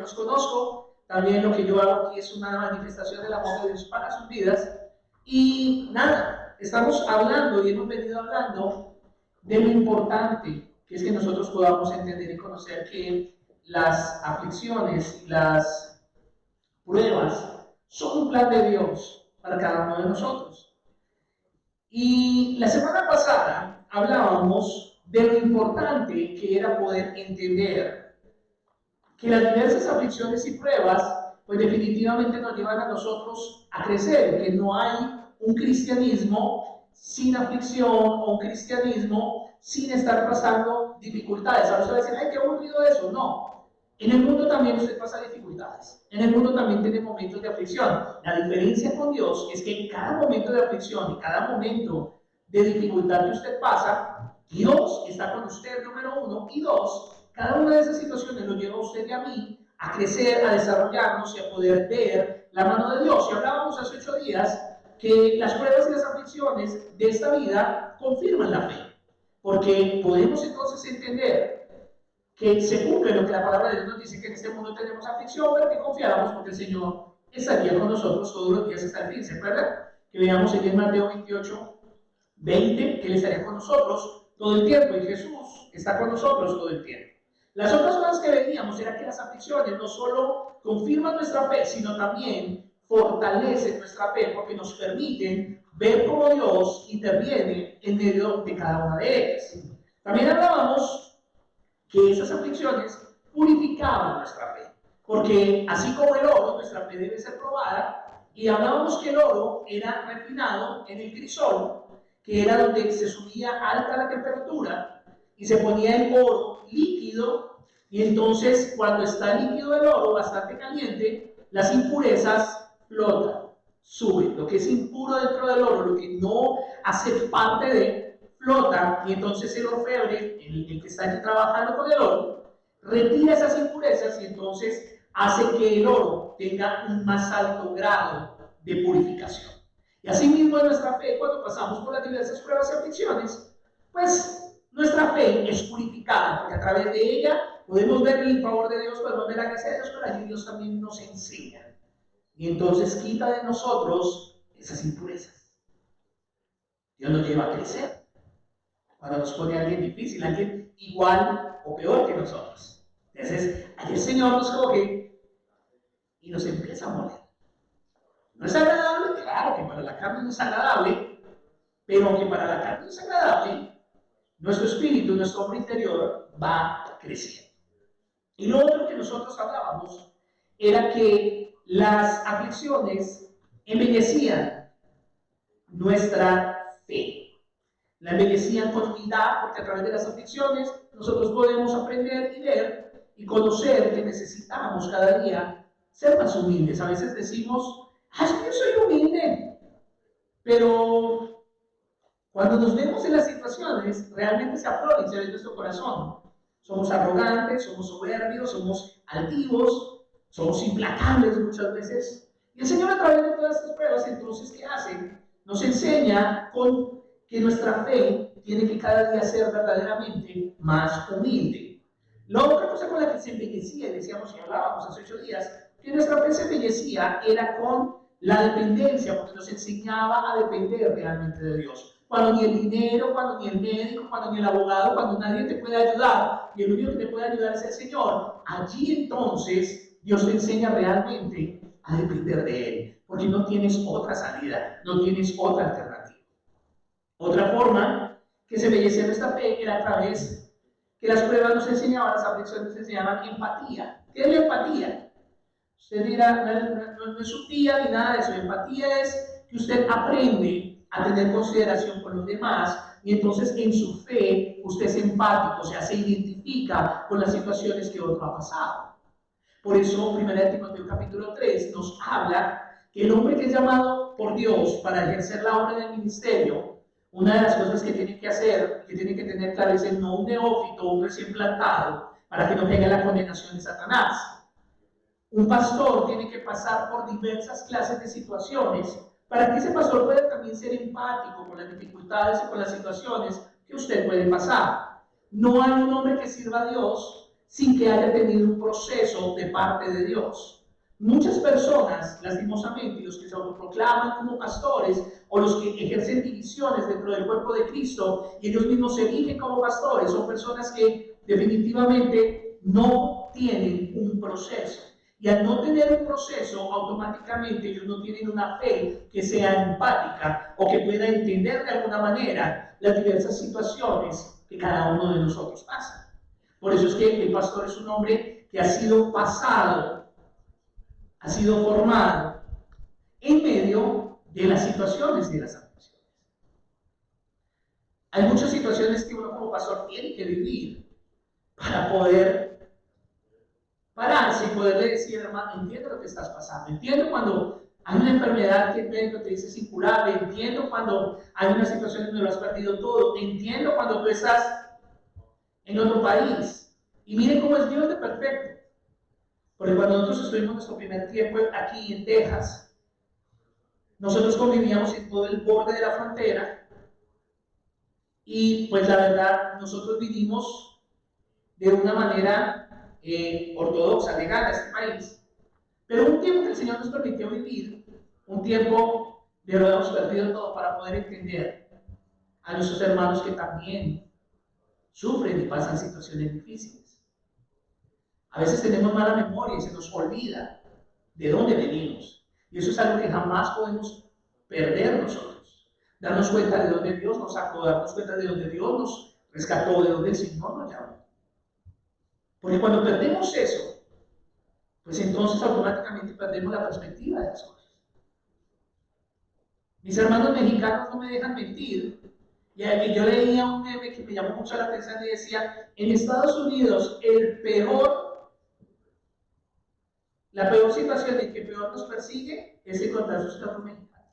los conozco. También lo que yo hago aquí es una manifestación del amor de Dios para sus vidas. Y nada, estamos hablando y hemos venido hablando de lo importante que es que nosotros podamos entender y conocer que las aflicciones y las pruebas son un plan de Dios para cada uno de nosotros. Y la semana pasada hablábamos de lo importante que era poder entender que las diversas aflicciones y pruebas pues definitivamente nos llevan a nosotros a crecer, que no hay un cristianismo sin aflicción o un cristianismo sin estar pasando dificultades. Ahora usted va a decir, ay, qué aburrido eso. No, en el mundo también usted pasa dificultades, en el mundo también tiene momentos de aflicción. La diferencia con Dios es que en cada momento de aflicción y cada momento de dificultad que usted pasa, Dios está con usted, número uno, y dos, cada una de esas situaciones lo lleva a usted y a mí a crecer, a desarrollarnos y a poder ver la mano de Dios. Y hablábamos hace 8 días que las pruebas y las aflicciones de esta vida confirman la fe, porque podemos entonces entender que se cumple lo que la palabra de Dios nos dice, que en este mundo tenemos aflicción, pero que confiáramos porque el Señor estaría con nosotros todos los días hasta el fin. ¿Se acuerdan? Que veamos en Mateo 28, 20, que Él estaría con nosotros todo el tiempo, y Jesús está con nosotros todo el tiempo. Las otras cosas que veíamos era que las aflicciones no solo confirman nuestra fe, sino también fortalecen nuestra fe, porque nos permiten ver cómo Dios interviene en medio de cada una de ellas. También hablábamos que esas aflicciones purificaban nuestra fe, porque así como el oro, nuestra fe debe ser probada, y hablábamos que el oro era refinado en el crisol, que era donde se subía alta la temperatura y se ponía el oro líquido, y entonces cuando está líquido el oro, bastante caliente, las impurezas flotan, suben. Lo que es impuro dentro del oro, lo que no hace parte de, flota, y entonces el orfebre, el que está aquí trabajando con el oro, retira esas impurezas y entonces hace que el oro tenga un más alto grado de purificación. Y así mismo en nuestra fe, cuando pasamos por las diversas pruebas y aflicciones, pues nuestra fe es purificada, porque a través de ella podemos ver el favor de Dios, podemos ver la gracia de Dios, pero allí Dios también nos enseña. Y entonces quita de nosotros esas impurezas. Dios nos lleva a crecer. Cuando nos pone a alguien difícil, alguien igual o peor que nosotros. Entonces, allí el Señor nos coge y nos empieza a moler. ¿No es agradable? Claro que para la carne no es agradable, pero aunque para la carne no es agradable, nuestro espíritu, nuestro hombre interior va creciendo. Y lo otro que nosotros hablábamos era que las aflicciones embellecían nuestra fe. La embellecían con humildad, porque a través de las aflicciones nosotros podemos aprender y ver y conocer que necesitamos cada día ser más humildes. A veces decimos, es que yo soy humilde, pero cuando nos vemos en las situaciones, realmente se aflora y se ve en nuestro corazón. Somos arrogantes, somos soberbios, somos altivos, somos implacables muchas veces. Y el Señor, a través de todas estas pruebas, entonces, ¿qué hace? Nos enseña con que nuestra fe tiene que cada día ser verdaderamente más humilde. La otra cosa con la que se embellecía, decíamos y hablábamos hace 8 días, que nuestra fe se embellecía era con la dependencia, porque nos enseñaba a depender realmente de Dios. Cuando ni el dinero, cuando ni el médico, cuando ni el abogado, cuando nadie te puede ayudar, y el único que te puede ayudar es el Señor, allí entonces Dios te enseña realmente a depender de Él, porque no tienes otra salida, no tienes otra alternativa. Otra forma que se embellecía nuestra fe era a través que las pruebas nos enseñaban, las aflicciones nos enseñaban empatía. ¿Qué es la empatía? Usted dirá, no es utopía ni nada de eso. Empatía es que usted aprende a tener consideración por los demás, y entonces en su fe usted es empático, o sea, se identifica con las situaciones que otro ha pasado. Por eso, 1 Timoteo capítulo 3 nos habla que el hombre que es llamado por Dios para ejercer la obra del ministerio, una de las cosas que tiene que hacer, que tiene que tener claro, es el no un neófito, un recién plantado, para que no tenga la condenación de Satanás. Un pastor tiene que pasar por diversas clases de situaciones para que ese pastor pueda también ser empático con las dificultades y con las situaciones que usted puede pasar. No hay un hombre que sirva a Dios sin que haya tenido un proceso de parte de Dios. Muchas personas, lastimosamente, los que se autoproclaman como pastores o los que ejercen divisiones dentro del cuerpo de Cristo y ellos mismos se eligen como pastores, son personas que definitivamente no tienen un proceso. Y al no tener un proceso, automáticamente ellos no tienen una fe que sea empática o que pueda entender de alguna manera las diversas situaciones que cada uno de nosotros pasa. Por eso es que el pastor es un hombre que ha sido pasado, ha sido formado en medio de las situaciones de las aflicciones. Hay muchas situaciones que uno como pastor tiene que vivir para poder pararse y poderle decir, hermano, entiendo lo que estás pasando, entiendo cuando hay una enfermedad que el médico te dice es incurable, entiendo cuando hay una situación donde lo has perdido todo, entiendo cuando tú estás en otro país. Y miren cómo es Dios de perfecto. Porque cuando nosotros estuvimos nuestro primer tiempo aquí en Texas, nosotros convivíamos en todo el borde de la frontera y pues la verdad nosotros vivimos de una manera ortodoxa, legal a este país. Pero un tiempo que el Señor nos permitió vivir, un tiempo de lo hemos perdido todo para poder entender a nuestros hermanos que también sufren y pasan situaciones difíciles. A veces tenemos mala memoria y se nos olvida de dónde venimos. Y eso es algo que jamás podemos perder nosotros. Darnos cuenta de dónde Dios nos sacó, darnos cuenta de dónde Dios nos rescató, de dónde el Señor nos llamó. Porque cuando perdemos eso, pues entonces automáticamente perdemos la perspectiva de las cosas. Mis hermanos mexicanos no me dejan mentir. Y yo leía un meme que me llamó mucho la atención y decía, en Estados Unidos la peor situación en que peor nos persigue es encontrar sus perros mexicanos.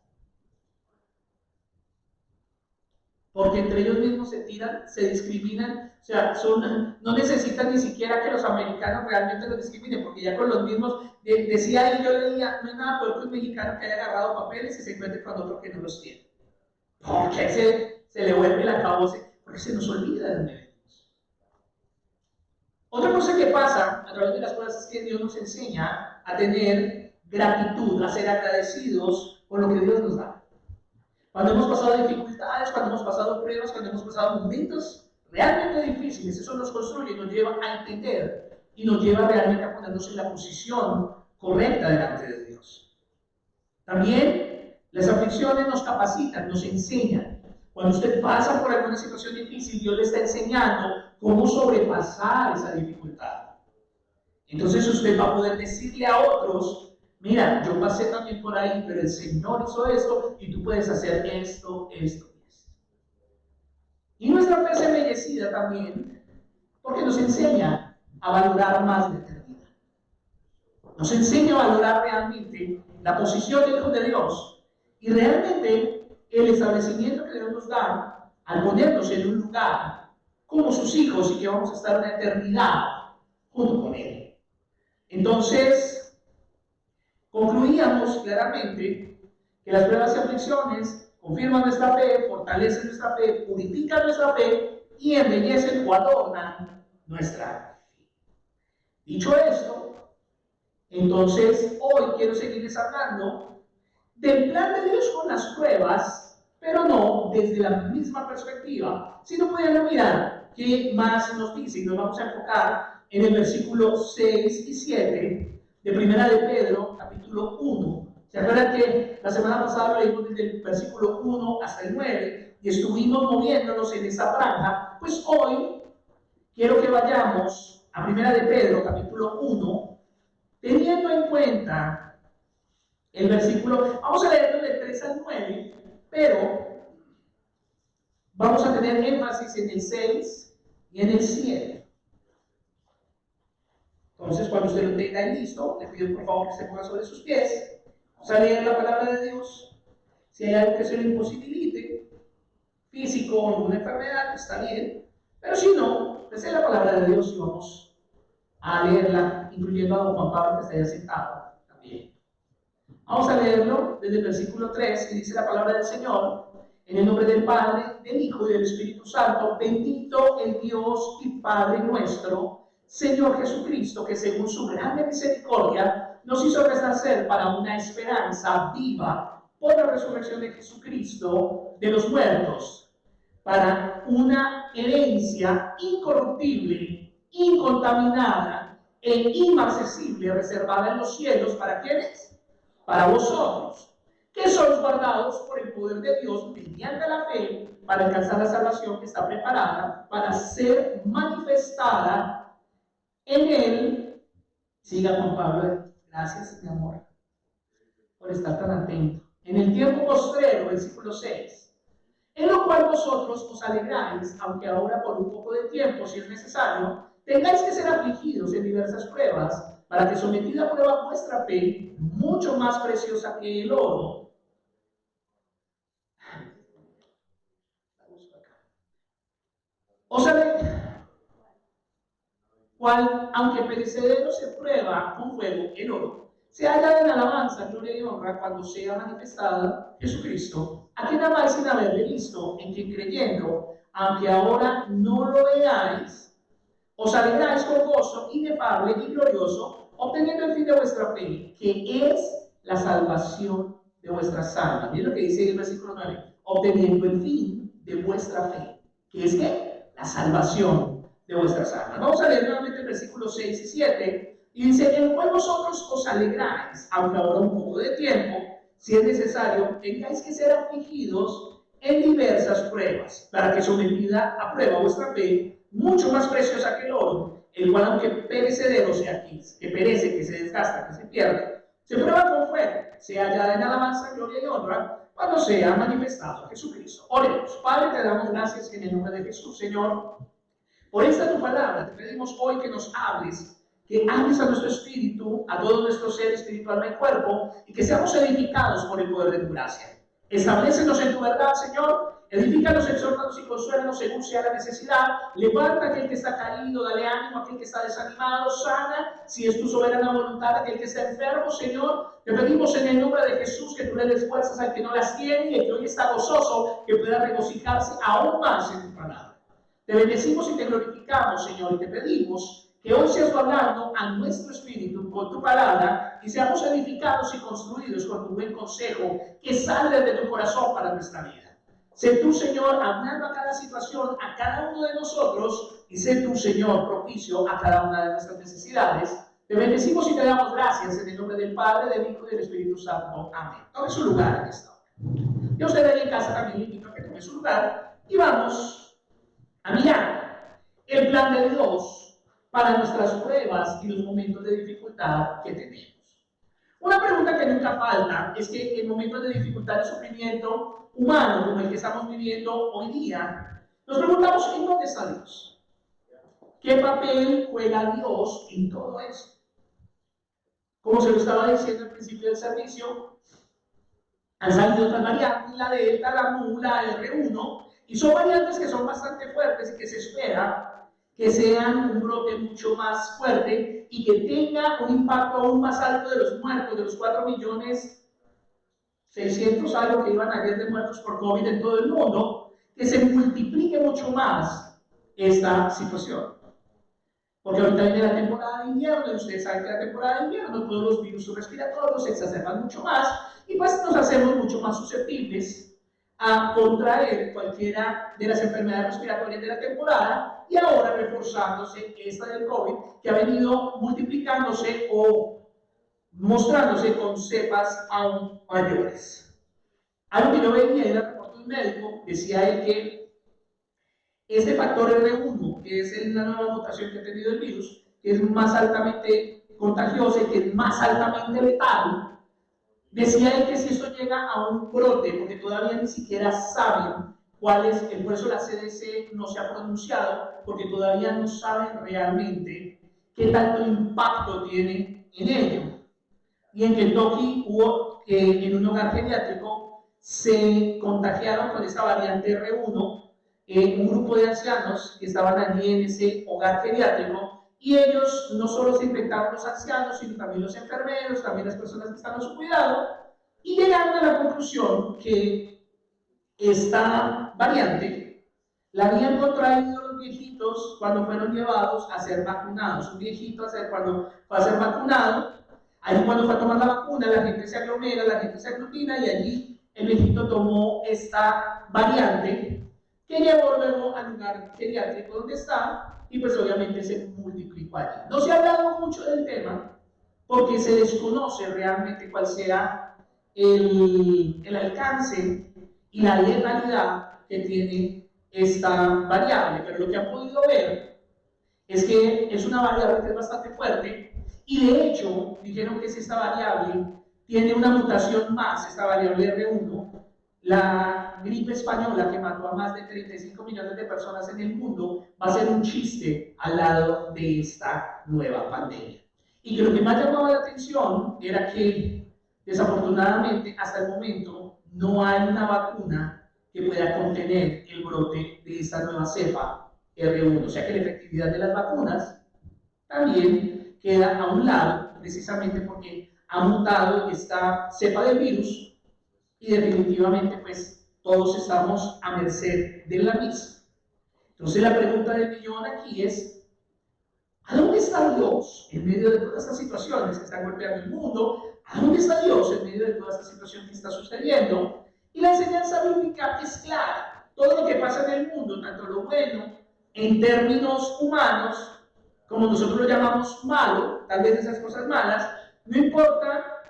Porque entre ellos mismos se tiran, se discriminan, o sea, no necesitan ni siquiera que los americanos realmente los discriminen, porque ya con los mismos, decía ahí, yo leía, no hay nada peor que un mexicano que haya agarrado papeles y se encuentre con otro que no los tiene. Porque se le vuelve la cabeza, porque se nos olvida de dónde venimos. Otra cosa que pasa a través de las cosas es que Dios nos enseña a tener gratitud, a ser agradecidos por lo que Dios nos da. Cuando hemos pasado dificultades, cuando hemos pasado pruebas, cuando hemos pasado momentos realmente difíciles, eso nos construye y nos lleva a entender y nos lleva realmente a ponernos en la posición correcta delante de Dios. También las aflicciones nos capacitan, nos enseñan. Cuando usted pasa por alguna situación difícil, Dios le está enseñando cómo sobrepasar esa dificultad. Entonces usted va a poder decirle a otros, mira, yo pasé también por ahí, pero el Señor hizo esto y tú puedes hacer esto, esto y esto. Y nuestra fe es embellecida también porque nos enseña a valorar más la eternidad. Nos enseña a valorar realmente la posición de hijos de Dios y realmente el establecimiento que Dios nos da al ponernos en un lugar como sus hijos y que vamos a estar una eternidad junto con Él. Entonces, concluíamos claramente que las pruebas y aflicciones confirman nuestra fe, fortalecen nuestra fe, purifican nuestra fe y embellecen o adornan nuestra fe. Dicho esto, entonces hoy quiero seguirles hablando del plan de Dios con las pruebas, pero no desde la misma perspectiva, sino pudiendo mirar qué más nos dice. Y nos vamos a enfocar en el versículo 6 y 7 de Primera de Pedro, capítulo 1. ¿Se acuerdan que la semana pasada lo leímos desde el versículo 1 hasta el 9 y estuvimos moviéndonos en esa franja? Pues hoy quiero que vayamos a Primera de Pedro, capítulo 1, teniendo en cuenta el versículo, vamos a leerlo del 3 al 9, pero vamos a tener énfasis en el 6 y en el 7. Entonces, cuando usted lo tenga listo, le pido por favor que se ponga sobre sus pies. Vamos a leer la palabra de Dios. Si hay algo que se lo imposibilite, físico o alguna enfermedad, está bien. Pero si no, pues es la palabra de Dios y vamos a leerla, incluyendo a don Juan Pablo que está ahí sentado también. Vamos a leerlo desde el versículo 3, que dice la palabra del Señor. En el nombre del Padre, del Hijo y del Espíritu Santo, bendito el Dios y Padre nuestro, Señor Jesucristo, que según su grande misericordia nos hizo renacer para una esperanza viva por la resurrección de Jesucristo de los muertos, para una herencia incorruptible, incontaminada e inmarcesible, reservada en los cielos. ¿Para quiénes? Para vosotros, que sois guardados por el poder de Dios mediante la fe para alcanzar la salvación que está preparada para ser manifestada en él. Siga con Pablo. Gracias, mi amor, por estar tan atento. En el tiempo postrero, versículo 6. En lo cual vosotros os alegráis, aunque ahora por un poco de tiempo, si es necesario, tengáis que ser afligidos en diversas pruebas, para que sometida a prueba vuestra fe, mucho más preciosa que el oro, cual, aunque perecedero se prueba con fuego, el oro, se halla en alabanza, gloria y honra cuando sea manifestada Jesucristo, a quien amáis sin haberle visto, en quien creyendo, aunque ahora no lo veáis, os alegráis con gozo inefable y glorioso, obteniendo el fin de vuestra fe, que es la salvación de vuestras almas. Miren lo que dice el versículo 9, obteniendo el fin de vuestra fe, que es ¿qué? La salvación de vuestras almas. Vamos a leer nuevamente el versículo 6 y 7. Y dice, en el cual vosotros os alegráis, aunque ahora un poco de tiempo, si es necesario, tengáis que ser afligidos en diversas pruebas, para que sometida a prueba vuestra fe, mucho más preciosa que el oro, el cual aunque perecedero sea aquí, que perece, que se desgasta, que se pierde, se prueba con fuego, se hallada en alabanza, gloria y honra, cuando sea manifestado Jesucristo. Oremos. Padre, te damos gracias en el nombre de Jesús, Señor, por esta tu palabra. Te pedimos hoy que nos hables, que hables a nuestro espíritu, a todo nuestro ser espiritual y cuerpo, y que seamos edificados por el poder de tu gracia. Establécenos en tu verdad, Señor. Edifícanos, exhórtanos y consuélanos según sea la necesidad. Levanta a aquel que está caído, dale ánimo a aquel que está desanimado, sana, si es tu soberana voluntad, a aquel que está enfermo, Señor. Te pedimos en el nombre de Jesús que tú le des fuerzas al que no las tiene y el que hoy está gozoso, que pueda regocijarse aún más en tu palabra. Te bendecimos y te glorificamos, Señor, y te pedimos que hoy seas hablando a nuestro espíritu con tu palabra y seamos edificados y construidos con tu buen consejo que sale de tu corazón para nuestra vida. Sé tú, Señor, hablando a cada situación, a cada uno de nosotros, y sé tú, Señor, propicio a cada una de nuestras necesidades. Te bendecimos y te damos gracias en el nombre del Padre, del Hijo y del Espíritu Santo. Amén. Tome su lugar en esta hora. Yo usted ahí en casa también le invito a que tome su lugar y vamos a mirar el plan de Dios para nuestras pruebas y los momentos de dificultad que tenemos. Una pregunta que nunca falta es que en momentos de dificultad y sufrimiento humano como el que estamos viviendo hoy día, nos preguntamos ¿en dónde está Dios? ¿Qué papel juega Dios en todo esto? Como se lo estaba diciendo al principio del servicio, han salido otras variantes, la Delta, la Mu, la R1, y son variantes que son bastante fuertes y que se espera que sean un brote mucho más fuerte y que tenga un impacto aún más alto de los muertos, de los 4.600.000 algo que iban ayer de muertos por COVID en todo el mundo, que se multiplique mucho más esta situación. Porque ahorita viene la temporada de invierno, y ustedes saben que la temporada de invierno todos los virus respiratorios se exacerban mucho más y pues nos hacemos mucho más susceptibles a contraer cualquiera de las enfermedades respiratorias de la temporada, y ahora reforzándose esta del COVID, que ha venido multiplicándose o mostrándose con cepas aún mayores. Algo que yo veía en el reporte de un médico, decía él que este factor R1, que es la nueva mutación que ha tenido el virus, que es más altamente contagiosa y que es más altamente letal, decía él que si esto llega a un brote, porque todavía ni siquiera saben cuál es, por eso la CDC no se ha pronunciado, porque todavía no saben realmente qué tanto impacto tiene en ello. Y en Kentucky hubo, en un hogar geriátrico, se contagiaron con esta variante R1, un grupo de ancianos que estaban allí en ese hogar geriátrico, y ellos no solo se infectaron los ancianos, sino también los enfermeros, también las personas que están a su cuidado, y llegaron a la conclusión que esta variante la habían contraído los viejitos cuando fueron llevados a ser vacunados. Un viejito cuando fue a ser vacunado, ahí cuando fue a tomar la vacuna, la gente se aglomera, la gente se aglutina y allí el viejito tomó esta variante que llevó luego al lugar geriátrico donde está y pues obviamente se multiplicó allí. No se ha hablado mucho del tema porque se desconoce realmente cuál sea el alcance y la letalidad que tiene esta variable, pero lo que han podido ver es que es una variable que es bastante fuerte y de hecho dijeron que si esta variable tiene una mutación más, esta variable R1, la gripe española que mató a más de 35 millones de personas en el mundo va a ser un chiste al lado de esta nueva pandemia. Y que lo que más llamaba la atención era que desafortunadamente hasta el momento no hay una vacuna que pueda contener el brote de esta nueva cepa R1. O sea que la efectividad de las vacunas también queda a un lado, precisamente porque ha mutado esta cepa del virus y definitivamente pues todos estamos a merced de la misma. Entonces la pregunta del millón aquí es, ¿a dónde está Dios en medio de todas estas situaciones que están golpeando el mundo? ¿A dónde está Dios en medio de toda esta situación que está sucediendo? Y la enseñanza bíblica es clara. Todo lo que pasa en el mundo, tanto lo bueno en términos humanos, como nosotros lo llamamos malo, tal vez esas cosas malas, no importa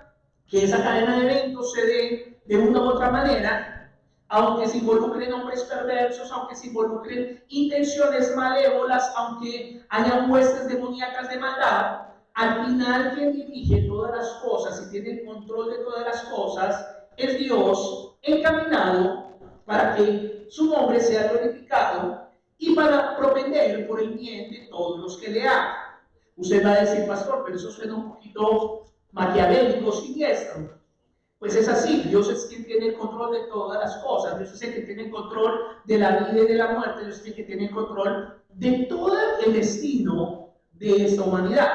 que esa cadena de eventos se dé de una u otra manera, aunque se involucren hombres perversos, aunque se involucren intenciones malévolas, aunque haya huestes demoníacas de maldad, al final quien dirige todas las cosas y tiene el control de todas las cosas es Dios, encaminado para que su nombre sea glorificado y para propender por el bien de todos los que le aman. Usted va a decir, pastor, pero eso suena un poquito maquiavélico, siniestro. Pues es así, Dios es quien tiene el control de todas las cosas, Dios es el que tiene el control de la vida y de la muerte, Dios es el que tiene el control de todo el destino de esta humanidad.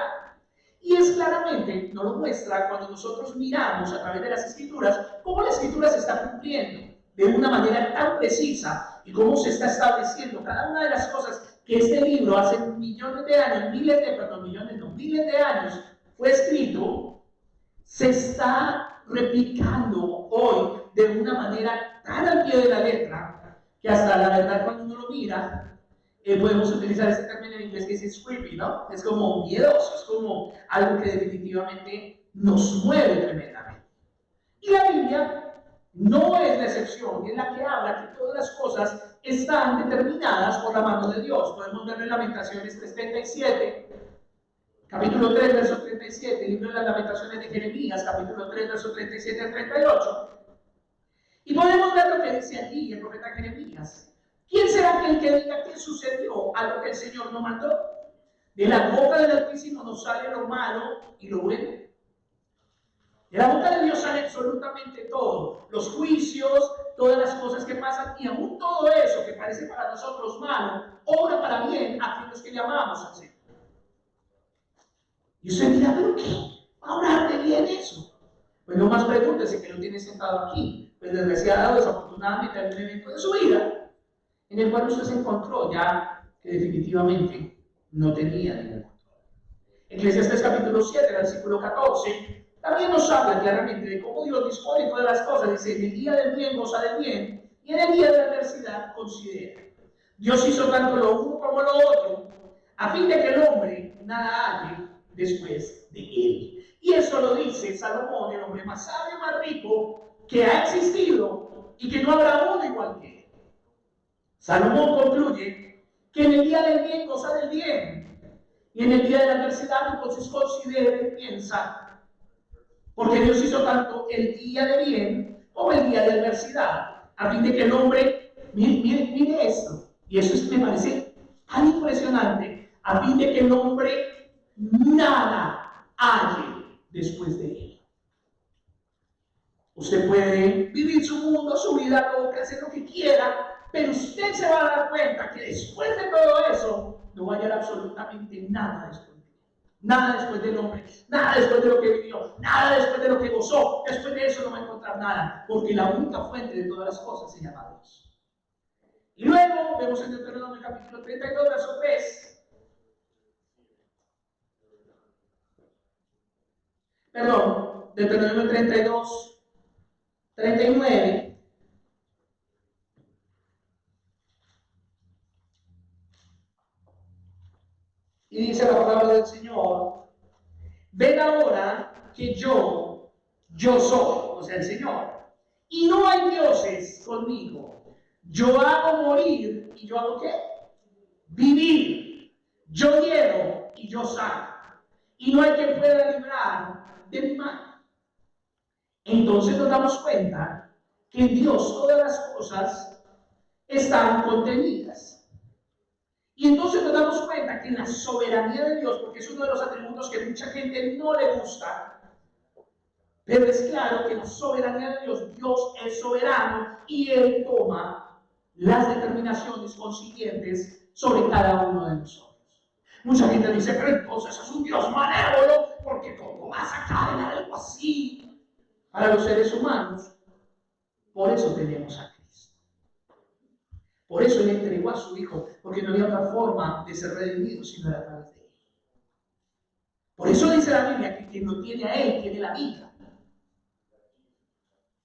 Y es claramente, nos lo muestra cuando nosotros miramos a través de las Escrituras, cómo la Escritura se está cumpliendo de una manera tan precisa y cómo se está estableciendo cada una de las cosas que este libro hace millones de años, miles de años fue escrito, se está replicando hoy de una manera tan al pie de la letra que hasta la verdad cuando uno lo mira, podemos utilizar este término en inglés que es creepy, ¿no? Es como miedoso, es como algo que definitivamente nos mueve tremendamente. Y la Biblia no es la excepción, es la que habla que todas las cosas están determinadas por la mano de Dios. Podemos verlo en Lamentaciones 3:37, capítulo 3, verso 37, el libro de las Lamentaciones de Jeremías, capítulo 3, verso 37 al 38. Y podemos ver lo que dice allí el profeta Jeremías. ¿Quién será aquel que diga qué sucedió a lo que el Señor no mandó? De la boca del Altísimo nos sale lo malo y lo bueno. De la boca de Dios sale absolutamente todo. Los juicios, todas las cosas que pasan y aún todo eso que parece para nosotros malo, obra para bien a aquellos que le amamos al Señor. Y usted dirá, ¿pero qué? ¿Va a obrar de bien eso? Pues no más pregúntese que lo tiene sentado aquí. Pues desgraciado, desafortunadamente, hay un evento de su vida en el cual usted se encontró ya que definitivamente no tenía ningún control. Eclesiastés capítulo 7, versículo 14, también nos habla claramente de cómo Dios dispone todas las cosas. Dice, en el día del bien goza del bien, y en el día de la adversidad considera. Dios hizo tanto lo uno como lo otro, a fin de que el hombre nada halle después de él. Y eso lo dice Salomón, el hombre más sabio, más rico que ha existido, y que no habrá uno igual que él. Salomón concluye que en el día del bien goza del bien y en el día de la adversidad entonces considera y piensa, porque Dios hizo tanto el día de bien como el día de adversidad, a fin de que el hombre, mire esto, y eso me parece tan impresionante, a fin de que el hombre nada halle después de él. Usted puede vivir su mundo, su vida loca, hacer lo que quiera, pero usted se va a dar cuenta que después de todo eso no va a hallar absolutamente nada después de él. Nada después del hombre, nada después de lo que vivió, nada después de lo que gozó. Después de eso no va a encontrar nada, porque la única fuente de todas las cosas se llama Dios. Y luego vemos en Deuteronomio capítulo 32, verso 3. Perdón, Deuteronomio 32, 39. Y dice la palabra del Señor: ven ahora que yo soy, o sea, el Señor, y no hay dioses conmigo. Yo hago morir y yo hago ¿qué? Vivir. Yo hiero y yo sano. Y no hay quien pueda librar de mi mano. Entonces nos damos cuenta que en Dios todas las cosas están contenidas. Y entonces nos damos cuenta que en la soberanía de Dios, porque es uno de los atributos que mucha gente no le gusta, pero es claro que en la soberanía de Dios, Dios es soberano y Él toma las determinaciones consiguientes sobre cada uno de nosotros. Mucha gente dice, pero entonces es un Dios malévolo, porque ¿cómo vas a caer en algo así? Para los seres humanos, por eso tenemos a Cristo. Por eso Él entregó a su Hijo, porque no había otra forma de ser redimido sino a través de Él. Por eso dice la Biblia que quien no tiene a Él tiene la vida.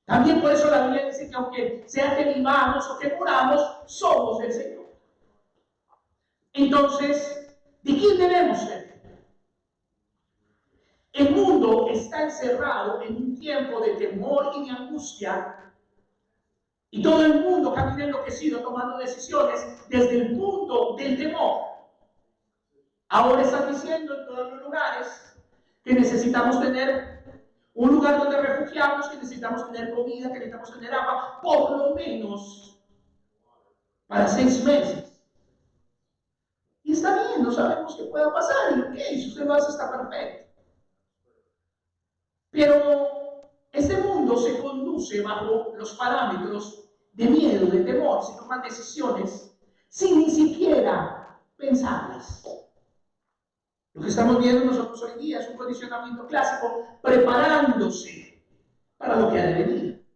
También por eso la Biblia dice que aunque sea que vivamos o que muramos, somos del Señor. Entonces, ¿de quién debemos ser? El mundo está encerrado en un tiempo de temor y de angustia, y todo el mundo camina enloquecido tomando decisiones desde el punto del temor. Ahora están diciendo en todos los lugares que necesitamos tener un lugar donde refugiarnos, que necesitamos tener comida, que necesitamos tener agua, por lo menos para 6 meses. Y está bien, no sabemos qué pueda pasar, y ok, si usted lo hace está perfecto. Pero este mundo se conduce bajo los parámetros de miedo, de temor, se toman decisiones sin ni siquiera pensarlas. Lo que estamos viendo nosotros hoy día es un condicionamiento clásico preparándose para lo que ha de venir.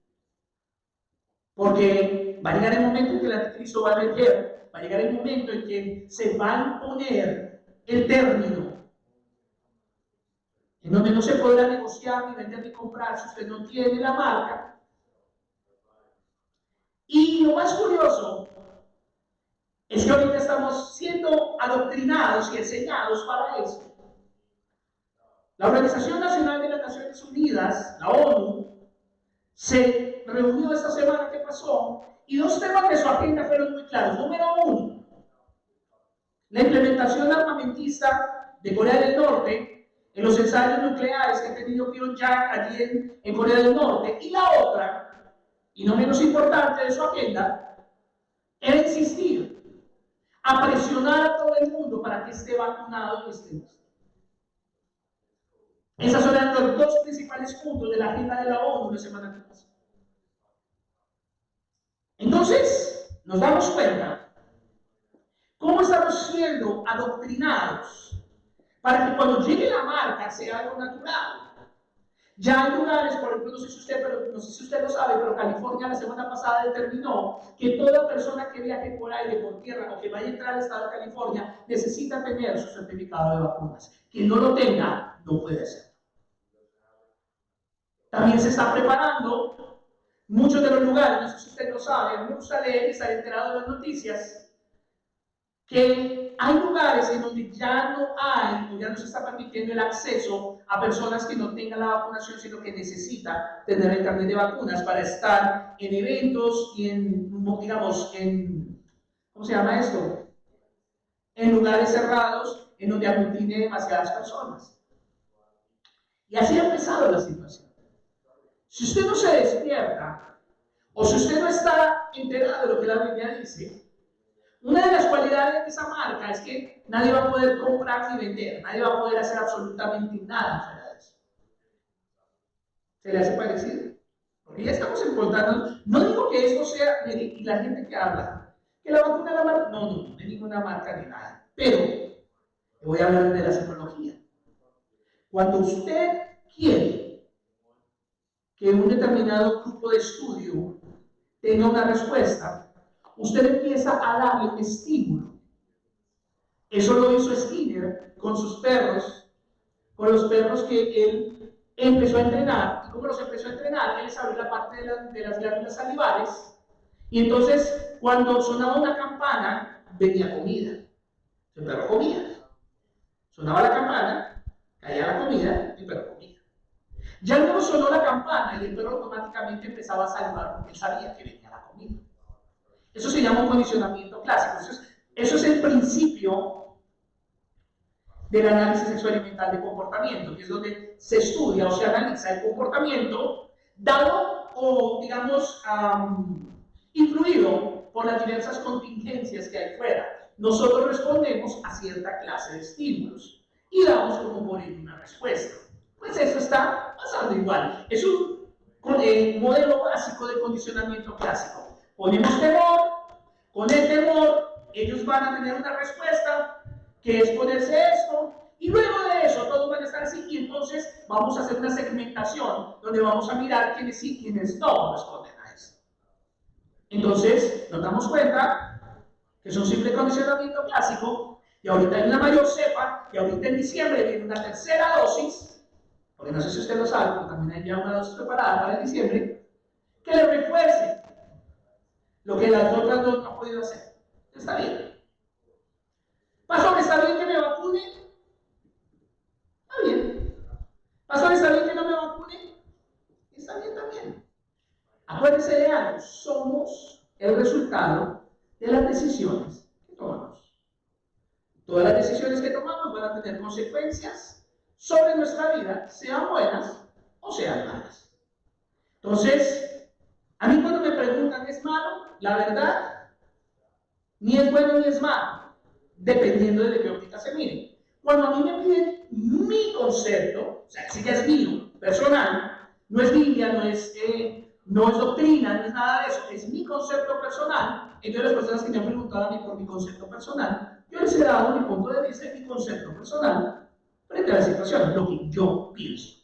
Porque va a llegar el momento en que el anticristo va a emerger, va a llegar el momento en que se va a imponer el término, en donde no se podrá negociar, ni vender, ni comprar si usted no tiene la marca. Y lo más curioso es que ahorita estamos siendo adoctrinados y enseñados para eso. La Organización Nacional de las Naciones Unidas, la ONU, se reunió esta semana que pasó y 2 temas de su agenda fueron muy claros. Número 1, la implementación armamentista de Corea del Norte en los ensayos nucleares que ha tenido Pyongyang allí en Corea del Norte. Y la otra, y no menos importante de su agenda, era insistir a presionar a todo el mundo para que esté vacunado y esté listo. Esos son los 2 principales puntos de la agenda de la ONU la semana que pasó. Entonces, nos damos cuenta cómo estamos siendo adoctrinados para que cuando llegue la marca sea algo natural. Ya hay lugares, por ejemplo, no sé si usted lo sabe, pero California la semana pasada determinó que toda persona que viaje por aire, por tierra o que vaya a entrar al estado de California necesita tener su certificado de vacunas. Quien no lo tenga, no puede ser. También se está preparando muchos de los lugares, no sé si usted lo sabe, me gusta leer y estar enterado de las noticias, que hay lugares en donde ya no hay o ya no se está permitiendo el acceso a personas que no tengan la vacunación, sino que necesitan tener el carnet de vacunas para estar en eventos y digamos, ¿cómo se llama esto? En lugares cerrados en donde aglutine demasiadas personas. Y así ha empezado la situación. Si usted no se despierta, o si usted no está enterado de lo que la Biblia dice, una de las cualidades de esa marca es que nadie va a poder comprar ni vender, nadie va a poder hacer absolutamente nada fuera de eso. ¿Se le hace parecido? Porque ya estamos encontrando, no digo que esto sea, y la gente que habla, que la vacuna es la marca, no hay ninguna marca ni nada, pero le voy a hablar de la psicología. Cuando usted quiere que un determinado grupo de estudio tenga una respuesta, usted empieza a darle un estímulo. Eso lo hizo Skinner con sus perros, con los perros que él empezó a entrenar. Y como los empezó a entrenar, él les abrió la parte de las glándulas salivares. Y entonces, cuando sonaba una campana, venía comida. El perro comía. Sonaba la campana, caía la comida, y el perro comía. Ya luego sonó la campana y el perro automáticamente empezaba a salivar porque él sabía que venía la comida. Eso se llama un condicionamiento clásico. Eso es el principio del análisis experimental de comportamiento, que es donde se estudia o se analiza el comportamiento dado o, digamos, influido por las diversas contingencias que hay fuera. Nosotros respondemos a cierta clase de estímulos y damos como por ello una respuesta. Pues eso está pasando igual. Es un modelo básico de condicionamiento clásico. Ponemos temor, con el temor ellos van a tener una respuesta que es ponerse esto, y luego de eso todos van a estar así, y entonces vamos a hacer una segmentación donde vamos a mirar quiénes sí, quiénes no responden a eso. Entonces nos damos cuenta que es un simple condicionamiento clásico, y ahorita hay una mayor cepa, y ahorita en diciembre viene una tercera dosis, porque no sé si usted lo sabe, pero también hay ya una dosis preparada para el diciembre, que le refuerce lo que las otras dos no han podido hacer. Está bien. Pastor, ¿está bien que me vacune? Está bien. Pastor, ¿está bien que no me vacune? Está bien también. Acuérdense de algo, somos el resultado de las decisiones que tomamos. Todas las decisiones que tomamos van a tener consecuencias sobre nuestra vida, sean buenas o sean malas. Entonces, a mí cuando me preguntan, ¿es malo? La verdad, ni es bueno ni es malo, dependiendo de qué óptica se mire. Cuando a mí me piden mi concepto, o sea, si ya es mío, personal, no es Biblia, no es doctrina, no es nada de eso, es mi concepto personal. Entonces las personas que me han preguntado a mí por mi concepto personal, yo les he dado mi punto de vista y mi concepto personal frente a la situación, lo que yo pienso.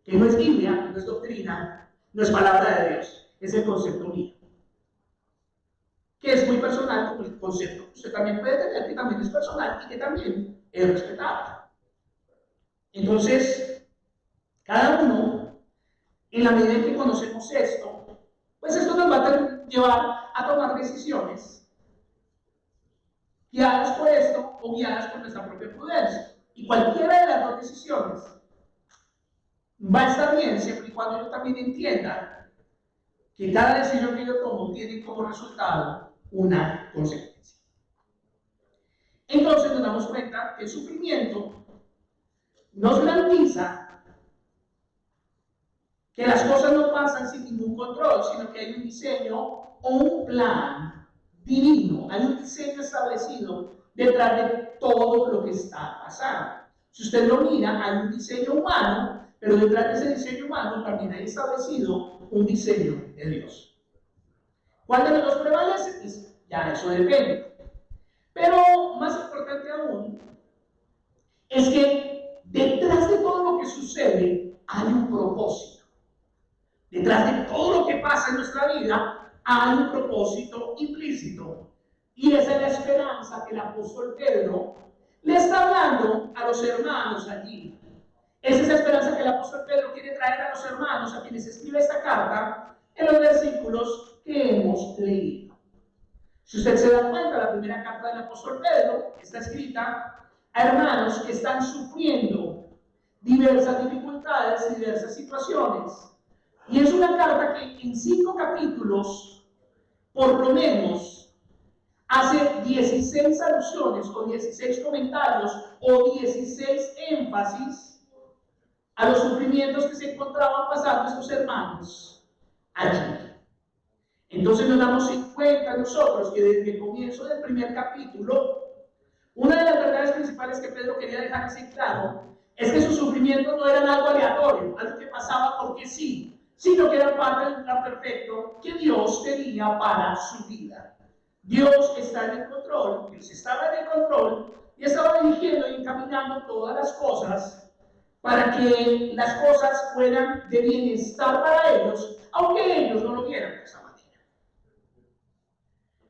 Que no es Biblia, no es doctrina, no es palabra de Dios, es el concepto mío. Que es muy personal como el concepto que usted también puede tener, que también es personal y que también es respetable. Entonces, cada uno, en la medida en que conocemos esto, pues esto nos va a llevar a tomar decisiones guiadas por esto o guiadas por nuestra propia prudencia. Y cualquiera de las dos decisiones va a estar bien siempre y cuando yo también entienda que cada decisión que yo tomo tiene como resultado una consecuencia. Entonces nos damos cuenta que el sufrimiento nos garantiza que las cosas no pasan sin ningún control, sino que hay un diseño o un plan divino, hay un diseño establecido detrás de todo lo que está pasando. Si usted lo mira, hay un diseño humano, pero detrás de ese diseño humano también hay establecido un diseño de Dios. ¿Cuál de los dos prevalece? Pues ya eso depende. Pero más importante aún es que detrás de todo lo que sucede hay un propósito. Detrás de todo lo que pasa en nuestra vida hay un propósito implícito. Y esa es la esperanza que el apóstol Pedro le está hablando a los hermanos allí. Esa es la esperanza que el apóstol Pedro quiere traer a los hermanos a quienes escribe esta carta en los versículos que hemos leído. Si usted se da cuenta, la primera carta del apóstol Pedro está escrita a hermanos que están sufriendo diversas dificultades y diversas situaciones. Y es una carta que en 5 capítulos, por lo menos, hace 16 alusiones o 16 comentarios o 16 énfasis a los sufrimientos que se encontraban pasando estos hermanos allí. Entonces nos damos cuenta nosotros que desde el comienzo del primer capítulo, una de las verdades principales que Pedro quería dejar así claro es que sus sufrimientos no eran algo aleatorio, algo que pasaba porque sí, sino que eran parte del plan perfecto que Dios tenía para su vida. Dios está en el control, Dios estaba en el control y estaba dirigiendo y encaminando todas las cosas para que las cosas fueran de bienestar para ellos, aunque ellos no lo vieran de esa manera.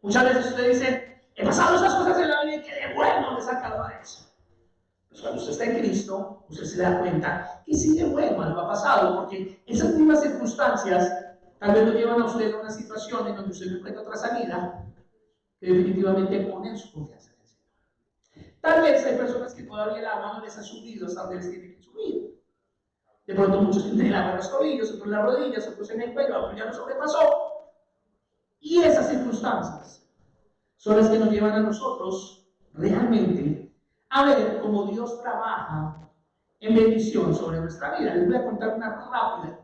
Muchas veces usted dice, he pasado esas cosas en la vida y qué de bueno me he sacado de eso. Pues cuando usted está en Cristo, usted se da cuenta que sí de bueno algo ha pasado, porque esas mismas circunstancias tal vez lo llevan a usted a una situación en donde usted no encuentra otra salida, que definitivamente ponen su confianza en el Señor. Tal vez hay personas que todavía el agua no les ha subido hasta donde les tiene que subir. De pronto muchos tienen el agua en los tobillos, otros en las rodillas, otros en el cuello, otros ya lo sobrepasó. Y esas circunstancias son las que nos llevan a nosotros realmente a ver cómo Dios trabaja en bendición sobre nuestra vida. Les voy a contar una rápida.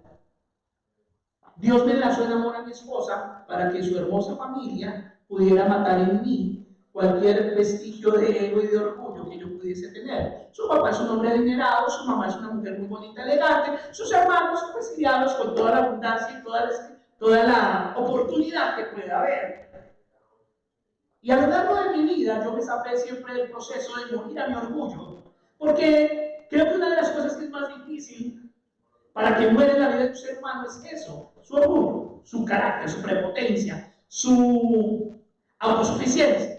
Dios me enlazó en amor a mi esposa para que su hermosa familia pudiera matar en mí cualquier vestigio de ego y de orgullo que yo pudiese tener. Su papá es un hombre adinerado, su mamá es una mujer muy bonita, elegante, sus hermanos pues criados con toda la abundancia y toda la oportunidad que pueda haber. Y a lo largo de mi vida yo me zafé siempre del proceso de morir a mi orgullo, porque creo que una de las cosas que es más difícil para que muera en la vida de un ser humano es eso, su orgullo, su carácter, su prepotencia, su autosuficiencia.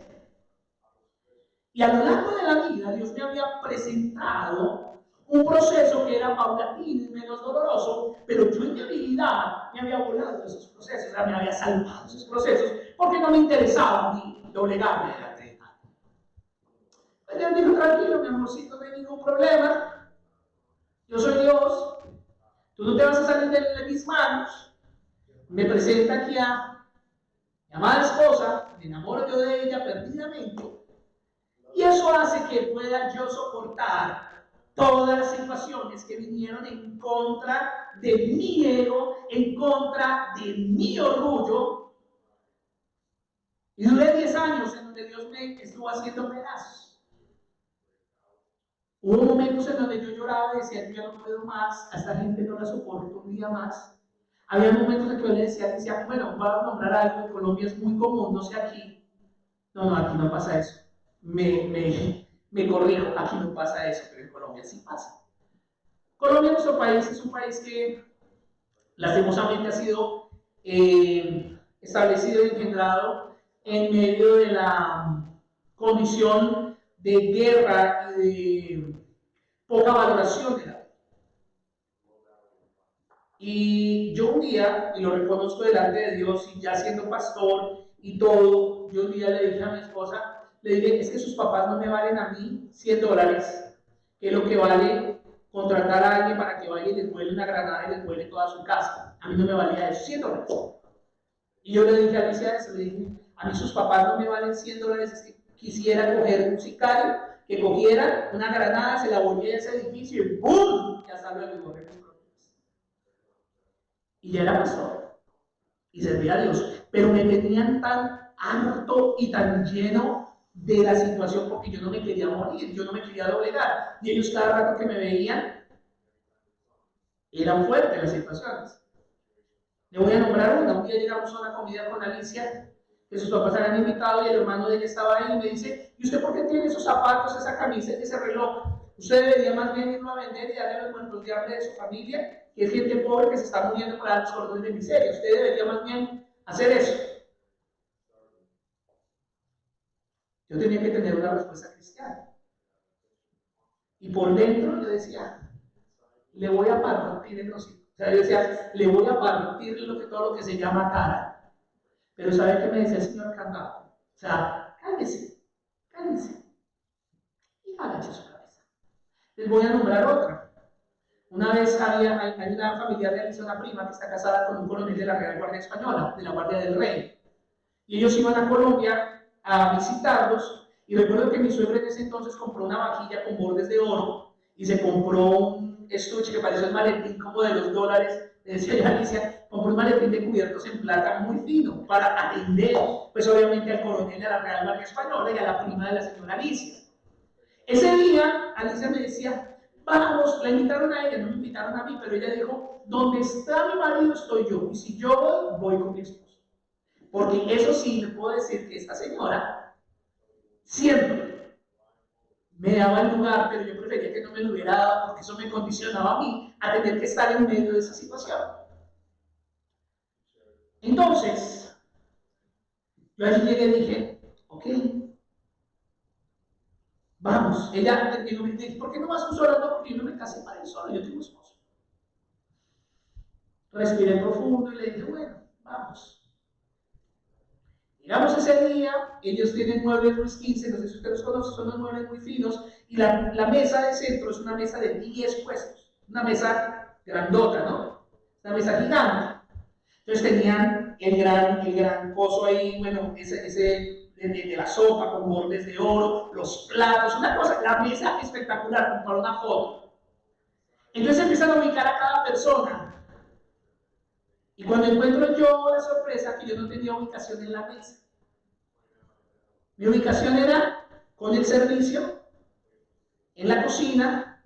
Y a lo largo de la vida Dios me había presentado un proceso que era paulatino y menos doloroso, pero yo en mi habilidad me había volado esos procesos, me había salvado esos procesos, porque no me interesaba ni doblegarme delante de nadie. Pues Dios dijo, tranquilo, mi amorcito, no hay ningún problema, yo soy Dios, tú no te vas a salir de mis manos. Me presenta aquí a mi amada esposa, me enamoro yo de ella perdidamente, y eso hace que pueda yo soportar todas las situaciones que vinieron en contra de mi ego, en contra de mi orgullo. Y duré 10 años en donde Dios me estuvo haciendo pedazos. Hubo momentos en donde yo lloraba y decía, yo ya no puedo más, a esta gente no la soporto un día más. Había momentos en que yo le decía, bueno, voy a nombrar algo, en Colombia es muy común, no sé aquí. No, aquí no pasa eso. Me corrijo, aquí no pasa eso, pero en Colombia sí pasa. Colombia, nuestro país, es un país que lastimosamente ha sido establecido y engendrado en medio de la condición de guerra y de poca valoración de la vida. Y yo un día, y lo reconozco delante de Dios, y ya siendo pastor y todo, yo un día le dije a mi esposa, le dije, es que sus papás no me valen a mí $100, que es lo que vale contratar a alguien para que vaya y les vuele una granada y les vuele toda su casa. A mí no me valía eso, $100. Y yo le dije a Alicia eso, le dije, a mí sus papás no me valen $100, es que quisiera coger un sicario, que cogiera una granada, se la volviera a ese edificio y ¡pum! Ya salió el correo. Y ya era pastor y servía a Dios, pero me tenían tan harto y tan lleno de la situación porque yo no me quería morir, yo no me quería doblegar, y ellos cada rato que me veían eran fuertes las situaciones. Le voy a nombrar una. Un día llegamos a una comida con Alicia, que sus papás habían invitado y el hermano de ella estaba ahí y me dice, ¿y usted por qué tiene esos zapatos, esa camisa y ese reloj? Usted debería más bien irlo a vender y darle los buenos días de su familia, que es gente pobre que se está muriendo para los cordones de miseria. Usted debería más bien hacer eso. Yo tenía que tener una respuesta cristiana. Y por dentro yo decía, le voy a partir el hocico. O sea, yo decía, le voy a partir todo lo que se llama cara. Pero ¿sabe qué me decía el señor Candado? O sea, cálmese, cálmese. Y agache su cabeza. Les voy a nombrar otra. Una vez hay una familiar de Alicia, una prima, que está casada con un coronel de la Real Guardia Española, de la Guardia del Rey. Y ellos iban a Colombia a visitarlos. Y recuerdo que mi suegra en ese entonces compró una vajilla con bordes de oro y se compró un estuche que parecía el maletín como de los $. Le decía yo a Alicia, compró un maletín de cubiertos en plata muy fino para atender, pues obviamente al coronel de la Real Guardia Española y a la prima de la señora Alicia. Ese día Alicia me decía, vamos, la invitaron a ella, no me invitaron a mí, pero ella dijo, donde está mi marido estoy yo, y si yo voy con mi esposo. Porque eso sí, le puedo decir que esta señora siempre me daba el lugar, pero yo prefería que no me lo hubiera dado porque eso me condicionaba a mí a tener que estar en medio de esa situación. Entonces, Yo allí llegué y dije, ok, vamos. Ella me dijo, ¿por qué no vas tú sola? No, porque yo no me casé para ir solo, yo tengo esposo. Respiré profundo y le dije, bueno, vamos. Llegamos ese día, ellos tienen muebles Luis 15, no sé si ustedes los conocen, son unos muebles muy finos, y la mesa de centro es una mesa de 10 puestos, una mesa grandota, ¿no? Una mesa gigante. Entonces tenían el gran coso ahí, bueno, ese de la sopa con bordes de oro, los platos, una cosa, la mesa espectacular, como para una foto. Entonces empiezan a ubicar a cada persona. Y cuando encuentro yo la sorpresa que yo no tenía ubicación en la mesa. Mi ubicación era con el servicio, en la cocina,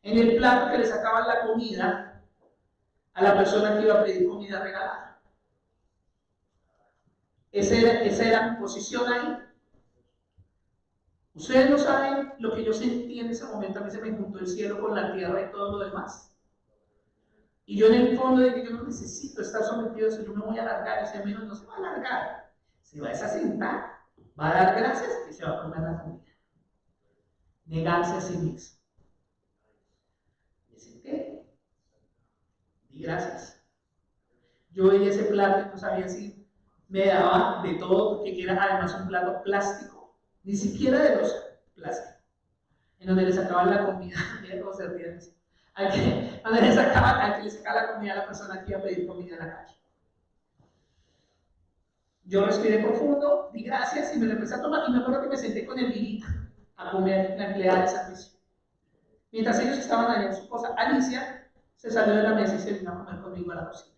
en el plato que le sacaban la comida a la persona que iba a pedir comida regalada. Esa era mi posición ahí. Ustedes no saben lo que yo sentí en ese momento. A mí se me juntó el cielo con la tierra y todo lo demás. Y yo en el fondo de que yo no necesito estar sometido a eso, yo me voy a alargar. Ese menos no se va a alargar. Se va a sentar, va a dar gracias y se va a comer la comida. Negarse a sí mismo. Me senté. Di gracias. Yo veía ese plato y no sabía si me daba de todo, porque era además un plato plástico, ni siquiera de losa, plástico, en donde le sacaban la comida, mira cómo se ríen, donde le sacaba la comida a la persona que iba a pedir comida en la calle. Yo respiré profundo, di gracias y me lo empecé a tomar, y me acuerdo que me senté con Elvirita a comer, la empleada de servicio. Mientras ellos estaban allá en su cosa, Alicia se salió de la mesa y se vino a comer conmigo a la cocina.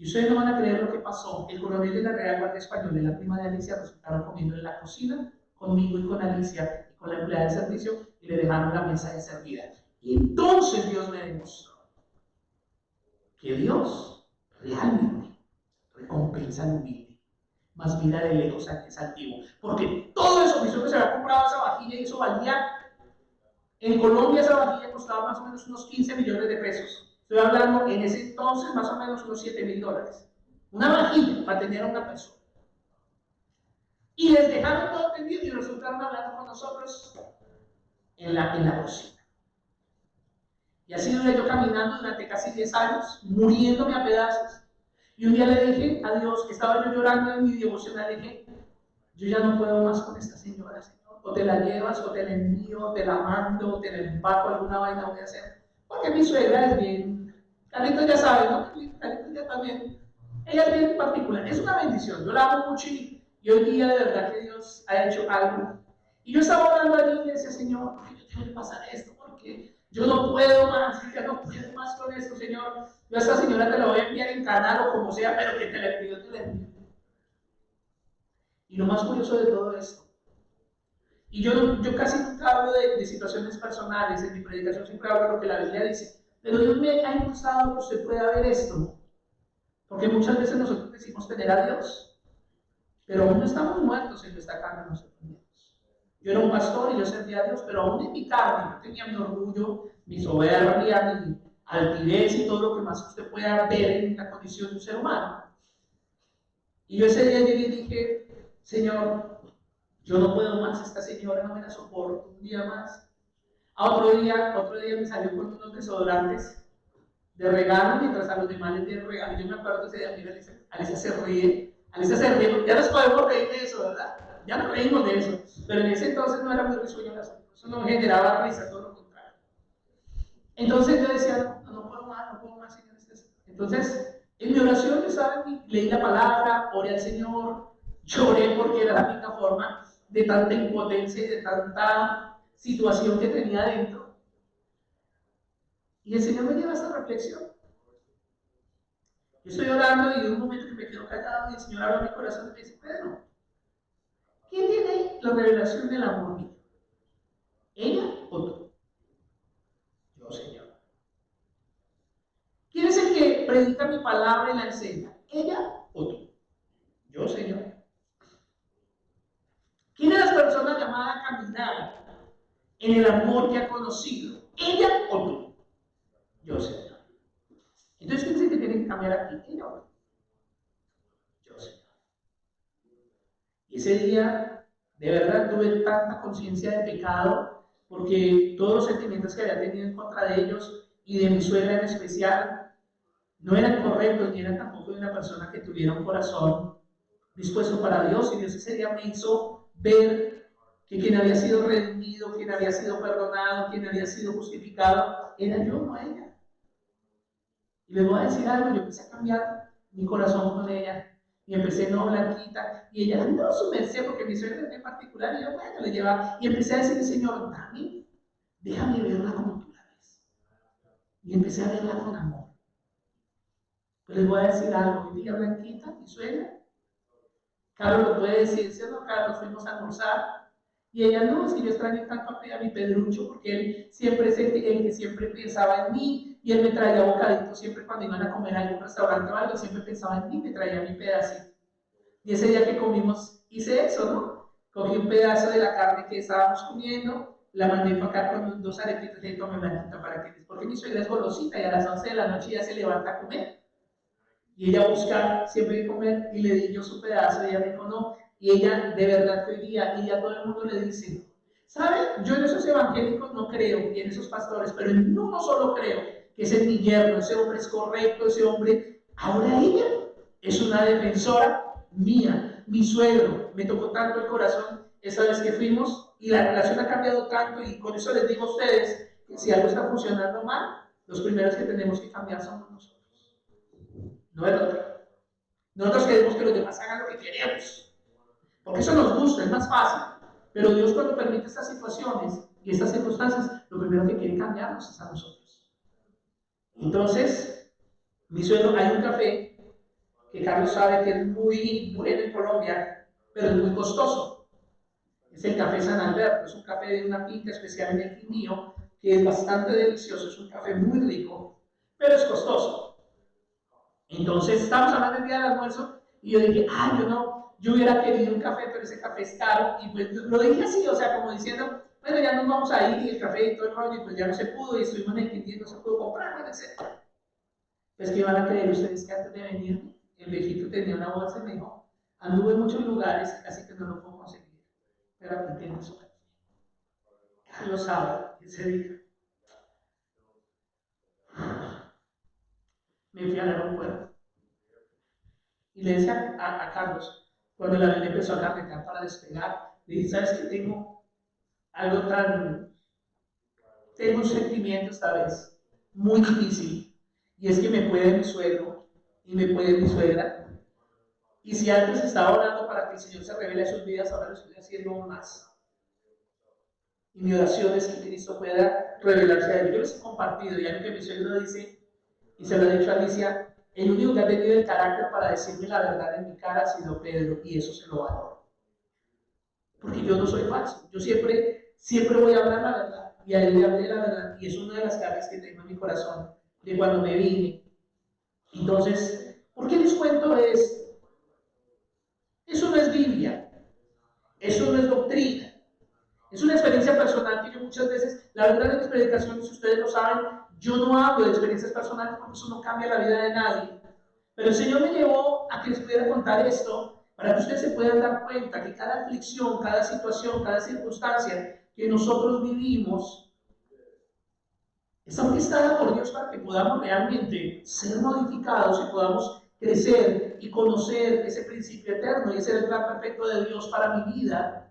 Y ustedes no van a creer lo que pasó. El coronel de la Real Guardia Española y la prima de Alicia resultaron comiendo en la cocina conmigo y con Alicia y con la empleada de servicio y le dejaron la mesa de servida. Y entonces Dios me demostró que Dios realmente recompensa al humilde, más mira de lejos al que es altivo. Porque todo eso, que se había comprado esa vajilla y eso valía, en Colombia esa vajilla costaba más o menos unos 15 millones de pesos. Estoy hablando en ese entonces más o menos unos $7,000. Una vajilla para tener a una persona. Y les dejaron todo tendido y resultaron hablando con nosotros en la cocina. Y así duré yo caminando durante casi 10 años, muriéndome a pedazos. Y un día le dije a Dios, que estaba yo llorando en mi devocional, le dije, yo ya no puedo más con esta señora, Señor. O te la llevas, o te la envío, o te la mando, o te la empaco, alguna vaina voy a hacer. Porque mi suegra es bien, Carlitos ya sabe, ¿no? Carlitos ya también, ella es bien particular, es una bendición, yo la amo mucho y hoy día de verdad que Dios ha hecho algo. Y yo estaba orando allí y le decía, Señor, ¿por qué yo tengo que pasar esto? Porque yo no puedo más, ya no puedo más con esto, Señor. Yo a esta señora te la voy a enviar en canal o como sea, pero que te la envío, te la envío. Y lo más curioso de todo esto, y yo casi nunca hablo de situaciones personales, en mi predicación siempre hablo de lo que la Biblia dice, pero Dios me ha impulsado que usted pueda ver esto, porque muchas veces nosotros decimos tener a Dios, pero aún no estamos muertos en nuestra carne nosotros mismos. Yo era un pastor y yo servía a Dios, pero aún en mi carne yo tenía mi orgullo, mi soberbia, mi altivez y todo lo que más usted pueda ver en la condición de un ser humano. Y yo ese día llegué y dije, Señor, yo no puedo más, esta señora no me la soporto un día más. Otro día me salió con unos desodorantes de regalo, mientras a los demás les dieron regalo. Yo me acuerdo ese día, mira, Alicia se ríe, ya nos podemos reír de eso, ¿verdad? Ya nos reímos de eso, pero en ese entonces no era muy risueño el asunto, eso no generaba risa, todo lo contrario. Entonces yo decía, no puedo más, Señor. Entonces, en mi oración, yo saben, leí la palabra, oré al Señor, lloré porque era la única forma de tanta impotencia y de tanta situación que tenía dentro. Y el Señor me lleva a esta reflexión. Yo estoy orando y de un momento que me quedo callado y el Señor abre mi corazón y me dice, Pedro, ¿quién tiene la revelación del amor mío? ¿Ella o tú? Yo, Señor. ¿Quién es el que predica mi palabra y la enseña? ¿Ella o tú? Yo, Señor. ¿Quién es la persona llamada a caminar en el amor que ha conocido? ¿Ella o tú? Yo, Señor. Entonces, ¿quién es el que tiene que cambiar aquí? ¿Ella o tú? Yo, Señor. Ese día, de verdad, tuve tanta conciencia de pecado, porque todos los sentimientos que había tenido en contra de ellos y de mi suegra en especial no eran correctos, ni eran tampoco de una persona que tuviera un corazón dispuesto para Dios. Y Dios ese día me hizo ver que quien había sido redimido, quien había sido perdonado, quien había sido justificado, era yo, no ella. Y les voy a decir algo, yo empecé a cambiar mi corazón con ella. Y empecé, no, Blanquita, y ella, no, su merced, porque mi suegra en particular, y yo, bueno, le llevaba, y empecé a decirle, Señor, dame, déjame verla como tú la ves. Y empecé a verla con amor. Pues les voy a decir algo, hoy día Blanquita, mi suegra, Carlos lo puede decir, ¿sí o no, Carlos? Fuimos a almorzar, y ella, no, es que yo extraño tanto a mi Pedrucho, porque él siempre es el que siempre pensaba en mí, y él me traía bocaditos siempre cuando iban a comer a algún restaurante o algo, siempre pensaba en mí, me traía mi pedacito. Y ese día que comimos, hice eso, ¿no? Cogí un pedazo de la carne que estábamos comiendo, la mandé para acá con 2 arepitas y tomé Blanquita para que, porque mi suegra es golosita y a las 11 de la noche ya se levanta a comer. Y ella busca siempre comer y le di yo su pedazo y ella me dijo no. Y ella de verdad que hoy día, y ya todo el mundo le dice, ¿sabe? Yo en esos evangélicos no creo, y en esos pastores, pero en uno solo creo, que ese es mi yerno, ese hombre es correcto, ese hombre. Ahora ella es una defensora mía, mi suegro, me tocó tanto el corazón esa vez que fuimos, y la relación ha cambiado tanto, y con eso les digo a ustedes, que si algo está funcionando mal, los primeros que tenemos que cambiar somos nosotros. No el otro. Nosotros queremos que los demás hagan lo que queremos, porque eso nos gusta, es más fácil. Pero Dios, cuando permite estas situaciones y estas circunstancias, lo primero que quiere cambiarnos es a nosotros. Entonces, mi suegro, hay un café que Carlos sabe que es muy bueno en Colombia, pero es muy costoso. Es el Café San Alberto, es un café de una finca especial en el Quindío, que es bastante delicioso, es un café muy rico, pero es costoso. Entonces, estamos hablando del día del almuerzo y yo dije, yo hubiera querido un café, pero ese café es caro. Y pues lo dije así, o sea, como diciendo, bueno, ya nos vamos a ir y el café y todo el rollo, y pues ya no se pudo y estuvimos en el Quindío, no se pudo comprar, bueno, etc. Pues que van a creer ustedes que antes de venir, el viejito tenía una bolsa y me dijo, anduve en muchos lugares, casi que no lo puedo conseguir, pero aquí tiene su café. Carlos sabe, ese día. Me fui al aeropuerto y le decía a Carlos, cuando el avión empezó a carretear para despegar, le dije, ¿sabes qué? Tengo un sentimiento esta vez muy difícil, y es que me puede mi suegro y me puede mi suegra, y si antes estaba orando para que el Señor se revele a sus vidas, ahora lo estoy haciendo aún más. Y mi oración es que Cristo pueda revelarse a ellos. Yo les he compartido, ya lo que mi suegro dice, y se lo he dicho a Alicia, el único que ha tenido el carácter para decirme la verdad en mi cara ha sido Pedro, y eso se lo valoro. Porque yo no soy falso, yo siempre voy a hablar la verdad, y a él le hablé la verdad, y es una de las cargas que tengo en mi corazón de cuando me vine. Entonces, ¿por qué les cuento esto? Eso no es Biblia, eso no es doctrina. Es una experiencia personal que yo muchas veces, la verdad, en mis predicaciones, si ustedes lo saben, yo no hablo de experiencias personales porque eso no cambia la vida de nadie. Pero el Señor me llevó a que les pudiera contar esto para que ustedes se puedan dar cuenta que cada aflicción, cada situación, cada circunstancia que nosotros vivimos está orquestada por Dios para que podamos realmente ser modificados y podamos crecer y conocer ese principio eterno y ese plan perfecto de Dios para mi vida.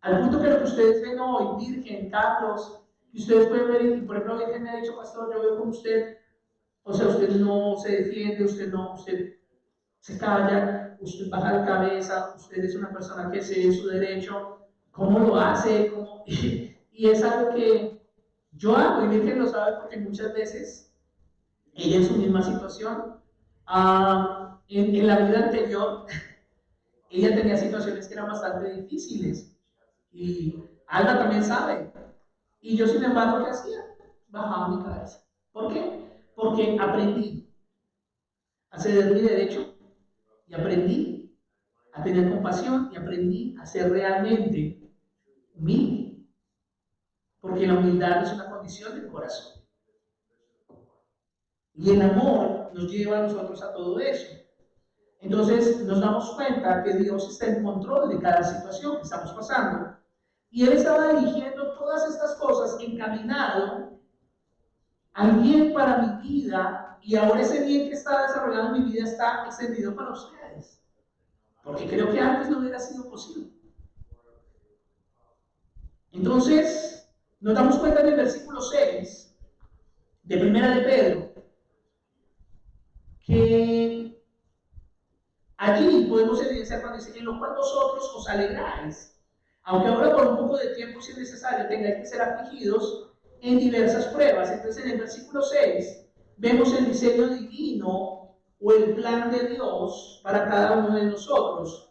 Al punto que lo que ustedes ven hoy, Virgen, Carlos, que ustedes pueden ver, y por ejemplo, Virgen me ha dicho, pastor, yo veo como usted, o sea, usted no se defiende, usted se calla, usted baja la cabeza, usted es una persona que sé su derecho, ¿cómo lo hace? Y es algo que yo hago, y Virgen lo sabe porque muchas veces ella en su misma situación, en la vida anterior, ella tenía situaciones que eran bastante difíciles. Y Alba también sabe. Y yo, sin embargo, ¿qué hacía? Bajaba mi cabeza. ¿Por qué? Porque aprendí a ceder mi derecho, y aprendí a tener compasión, y aprendí a ser realmente humilde. Porque la humildad es una condición del corazón. Y el amor nos lleva a nosotros a todo eso. Entonces nos damos cuenta que Dios está en control de cada situación que estamos pasando. Y Él estaba dirigiendo todas estas cosas encaminado al bien para mi vida, y ahora ese bien que está desarrollando en mi vida está extendido para ustedes. Porque creo que antes no hubiera sido posible. Entonces, nos damos cuenta en el versículo 6 de Primera de Pedro, que allí podemos evidenciar cuando dice: en lo cual vosotros os alegráis, aunque ahora por un poco de tiempo, si es necesario, tengáis que ser afligidos en diversas pruebas. Entonces, en el versículo 6 vemos el diseño divino o el plan de Dios para cada uno de nosotros.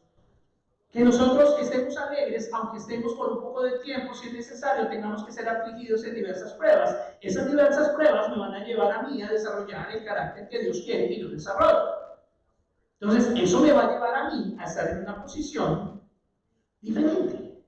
Que nosotros estemos alegres, aunque estemos por un poco de tiempo, si es necesario, tengamos que ser afligidos en diversas pruebas. Esas diversas pruebas me van a llevar a mí a desarrollar el carácter que Dios quiere que yo desarrolle. Entonces, eso me va a llevar a mí a estar en una posición diferente.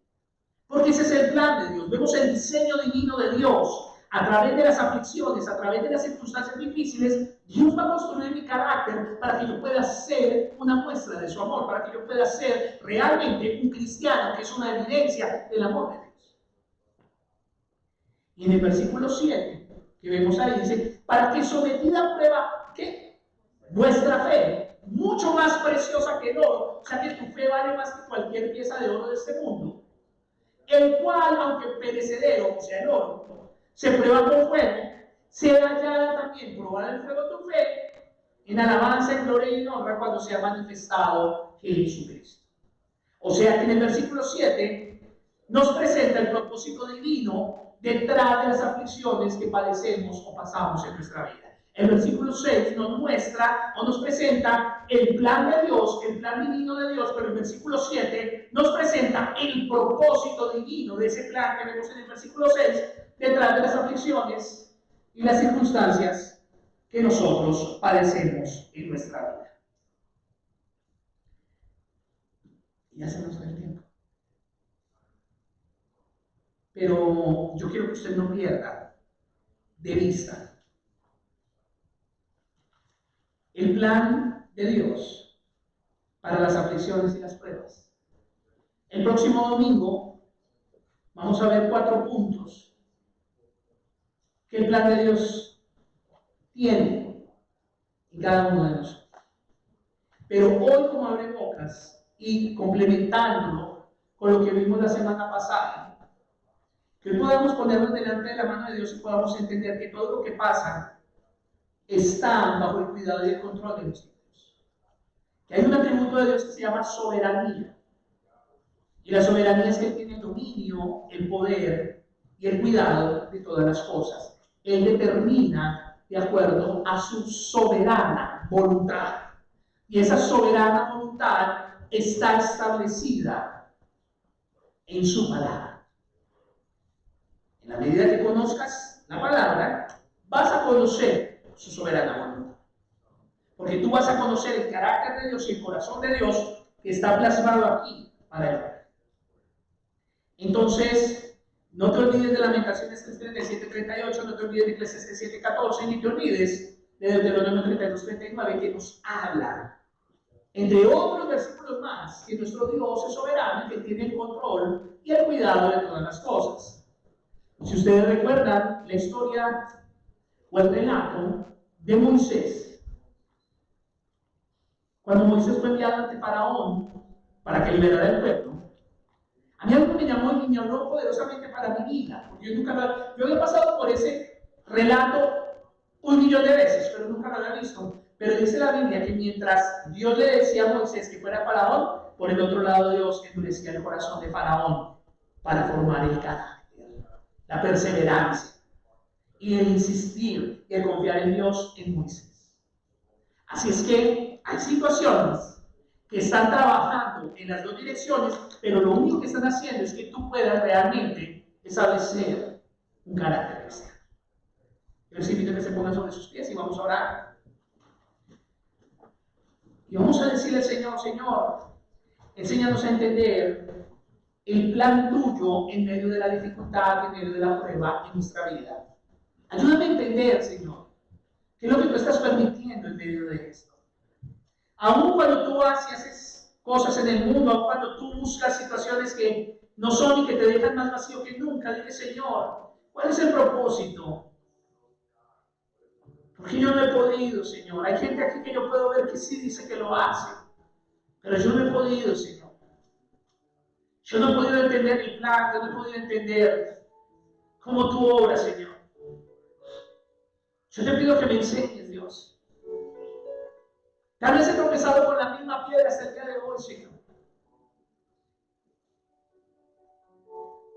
Porque ese es el plan de Dios. Vemos el diseño divino de Dios. A través de las aflicciones, a través de las circunstancias difíciles, Dios va a construir mi carácter para que yo pueda ser una muestra de su amor, para que yo pueda ser realmente un cristiano, que es una evidencia del amor de Dios. Y en el versículo 7, que vemos ahí, dice: para que sometida a prueba, ¿qué? Vuestra fe, mucho más preciosa que el oro, o sea que tu fe vale más que cualquier pieza de oro de este mundo, el cual, aunque perecedero, o sea el oro, se prueba con fuego, sea hallada también probada en fuego tu fe, en alabanza, en gloria y en honra cuando sea manifestado Jesucristo. O sea que en el versículo 7 nos presenta el propósito divino detrás de las aflicciones que padecemos o pasamos en nuestra vida. El versículo 6 nos muestra o nos presenta el plan de Dios, el plan divino de Dios, pero el versículo 7 nos presenta el propósito divino de ese plan que vemos en el versículo 6 detrás de las aflicciones y las circunstancias que nosotros padecemos en nuestra vida. Y ya se nos da el tiempo. Pero yo quiero que usted no pierda de vista el plan de Dios para las aflicciones y las pruebas. El próximo domingo vamos a ver 4 puntos que el plan de Dios tiene en cada uno de nosotros. Pero hoy, como abrebocas y complementándolo con lo que vimos la semana pasada, que hoy podamos ponernos delante de la mano de Dios y podamos entender que todo lo que pasa está bajo el cuidado y el control de nuestro Dios. Que hay un atributo de Dios que se llama soberanía. Y la soberanía es que Él tiene el dominio, el poder y el cuidado de todas las cosas. Él determina de acuerdo a su soberana voluntad. Y esa soberana voluntad está establecida en su palabra. En la medida que conozcas la palabra, vas a conocer su soberana voluntad. Porque tú vas a conocer el carácter de Dios y el corazón de Dios que está plasmado aquí para el hombre. Entonces, no te olvides de Lamentaciones 37-38, no te olvides de Eclesiastés 7-14, ni te olvides de Deuteronomio 32-39, que nos habla, entre otros versículos más, que nuestro Dios es soberano y que tiene el control y el cuidado de todas las cosas. Si ustedes recuerdan la historia o el relato de Moisés, cuando Moisés fue enviado ante Faraón para que liberara el pueblo, a mí algo me llamó y me habló poderosamente para mi vida, porque yo había pasado por ese relato 1.000.000 de veces, pero nunca lo había visto. Pero dice la Biblia que mientras Dios le decía a Moisés que fuera Faraón, por el otro lado Dios endurecía el corazón de Faraón para formar el carácter, la perseverancia y el insistir y el confiar en Dios en Moisés. Así es que hay situaciones que están trabajando en las dos direcciones, pero lo único que están haciendo es que tú puedas realmente establecer un carácter cristiano. Yo les invito a que se pongan sobre sus pies y vamos a orar. Y vamos a decirle al Señor: Señor, enséñanos a entender el plan tuyo en medio de la dificultad, en medio de la prueba en nuestra vida. Ayúdame a entender, Señor, qué es lo que tú estás permitiendo en medio de esto. Aún cuando tú haces cosas en el mundo, aún cuando tú buscas situaciones que no son y que te dejan más vacío que nunca, dile, Señor, ¿cuál es el propósito? Porque yo no he podido, Señor. Hay gente aquí que yo puedo ver que sí dice que lo hace, pero yo no he podido, Señor. Yo no he podido entender el plan, yo no he podido entender cómo tú obras, Señor. Yo te pido que me enseñes, Dios. Tal vez he tropezado con la misma piedra hasta el día de hoy, Señor.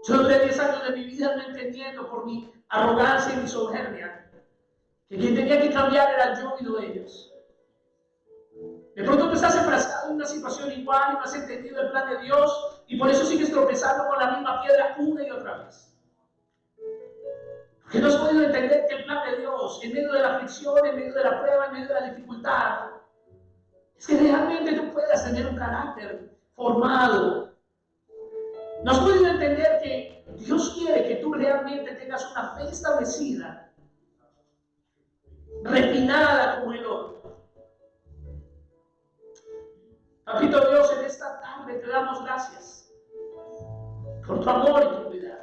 Yo duré 10 años de mi vida no entendiendo por mi arrogancia y mi soberbia que quien tenía que cambiar era yo y no ellos. De pronto tú estás enfrascado en una situación igual y no has entendido el plan de Dios y por eso sigues tropezando con la misma piedra una y otra vez. Porque no has podido entender que el plan de Dios, en medio de la aflicción, en medio de la prueba, en medio de la dificultad, es que realmente tú puedas tener un carácter formado. No has podido entender que Dios quiere que tú realmente tengas una fe establecida, refinada como el oro. Papito Dios, en esta tarde te damos gracias por tu amor y tu cuidado.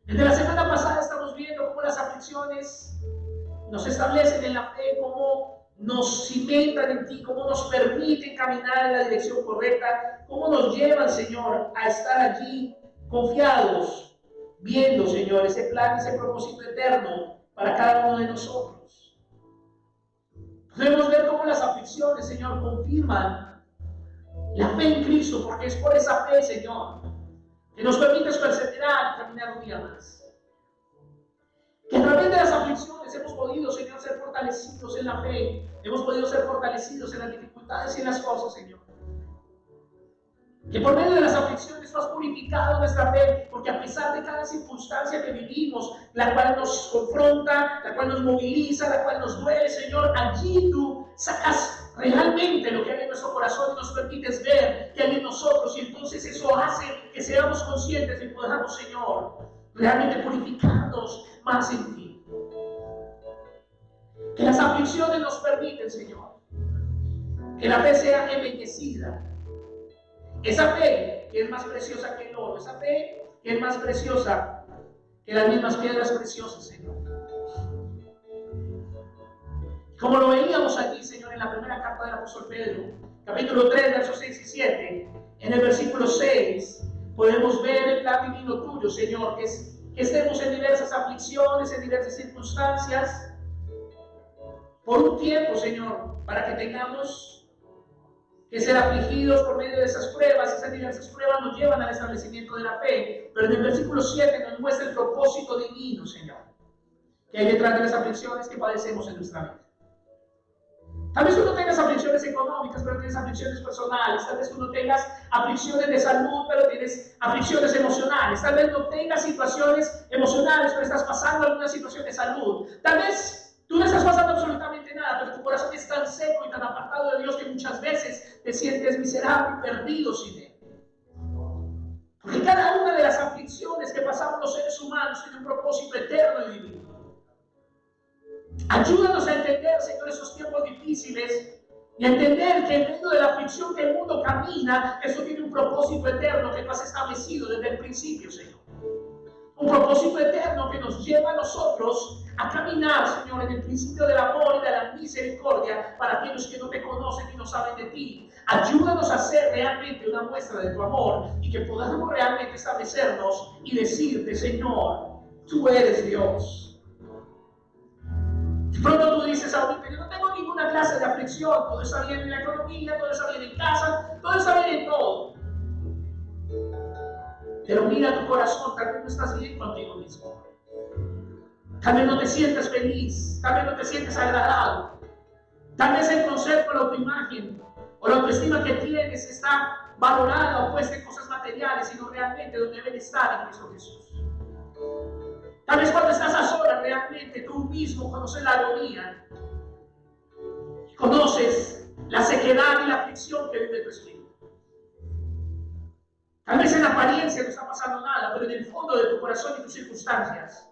Desde la semana pasada estamos viendo cómo las aflicciones nos establecen en la fe, cómo nos cimentan en ti, cómo nos permiten caminar en la dirección correcta, cómo nos llevan, Señor, a estar allí confiados, viendo, Señor, ese plan, ese propósito eterno para cada uno de nosotros. Podemos ver cómo las aflicciones, Señor, confirman la fe en Cristo, porque es por esa fe, Señor, que nos permites perseverar y caminar un día más. Que a través de las aflicciones hemos podido, Señor, ser fortalecidos en la fe, hemos podido ser fortalecidos en las dificultades y en las cosas, Señor. Que por medio de las aflicciones tú has purificado nuestra fe, porque a pesar de cada circunstancia que vivimos, la cual nos confronta, la cual nos moviliza, la cual nos duele, Señor, allí tú sacas realmente lo que hay en nuestro corazón y nos permites ver que hay en nosotros, y entonces eso hace que seamos conscientes y podamos, Señor, realmente purificarnos más en ti. Que las aflicciones nos permiten, Señor, que la fe sea embellecida. Esa fe que es más preciosa que el oro, esa fe que es más preciosa que las mismas piedras preciosas, Señor. Como lo veíamos aquí, Señor, en la primera carta del apóstol Pedro, capítulo 3, versos 6 y 7, en el versículo 6, podemos ver el plan divino tuyo, Señor, que estemos en diversas aflicciones, en diversas circunstancias, por un tiempo, Señor, para que tengamos que ser afligidos por medio de esas pruebas. Esas diversas pruebas nos llevan al establecimiento de la fe, pero en el versículo 7 nos muestra el propósito divino, Señor, que hay detrás de las aflicciones que padecemos en nuestra vida. Tal vez tú no tengas aflicciones económicas, pero tienes aflicciones personales. Tal vez tú no tengas aflicciones de salud, pero tienes aflicciones emocionales. Tal vez no tengas situaciones emocionales, pero estás pasando alguna situación de salud. Tal vez tú no estás pasando absolutamente nada, pero tu corazón es tan seco y tan apartado de Dios que muchas veces te sientes miserable y perdido sin Él. Porque cada una de las aflicciones que pasamos los seres humanos tiene un propósito eterno y divino. Ayúdanos a entender, Señor, esos tiempos difíciles y a entender que en medio de la aflicción que el mundo camina, eso tiene un propósito eterno que tú has establecido desde el principio, Señor. Un propósito eterno que nos lleva a nosotros a caminar, Señor, en el principio del amor y de la misericordia para aquellos que no te conocen y no saben de ti. Ayúdanos a ser realmente una muestra de tu amor y que podamos realmente establecernos y decirte, Señor, tú eres Dios. De pronto tú dices ahorita, yo no tengo ninguna clase de aflicción, todo está bien en la economía, todo está bien en casa, todo está bien en todo. Pero mira tu corazón, tal vez no estás bien contigo mismo. Tal vez no te sientes feliz, tal vez no te sientes agradado. Tal vez el concepto, la autoimagen o la autoestima que tienes está valorada o puesta en cosas materiales, sino realmente donde deben estar en Cristo Jesús. Tal vez cuando estás a solas, realmente tú mismo conoces la agonía, conoces la sequedad y la aflicción que vive tu espíritu. Tal vez en apariencia no está pasando nada, pero en el fondo de tu corazón y tus circunstancias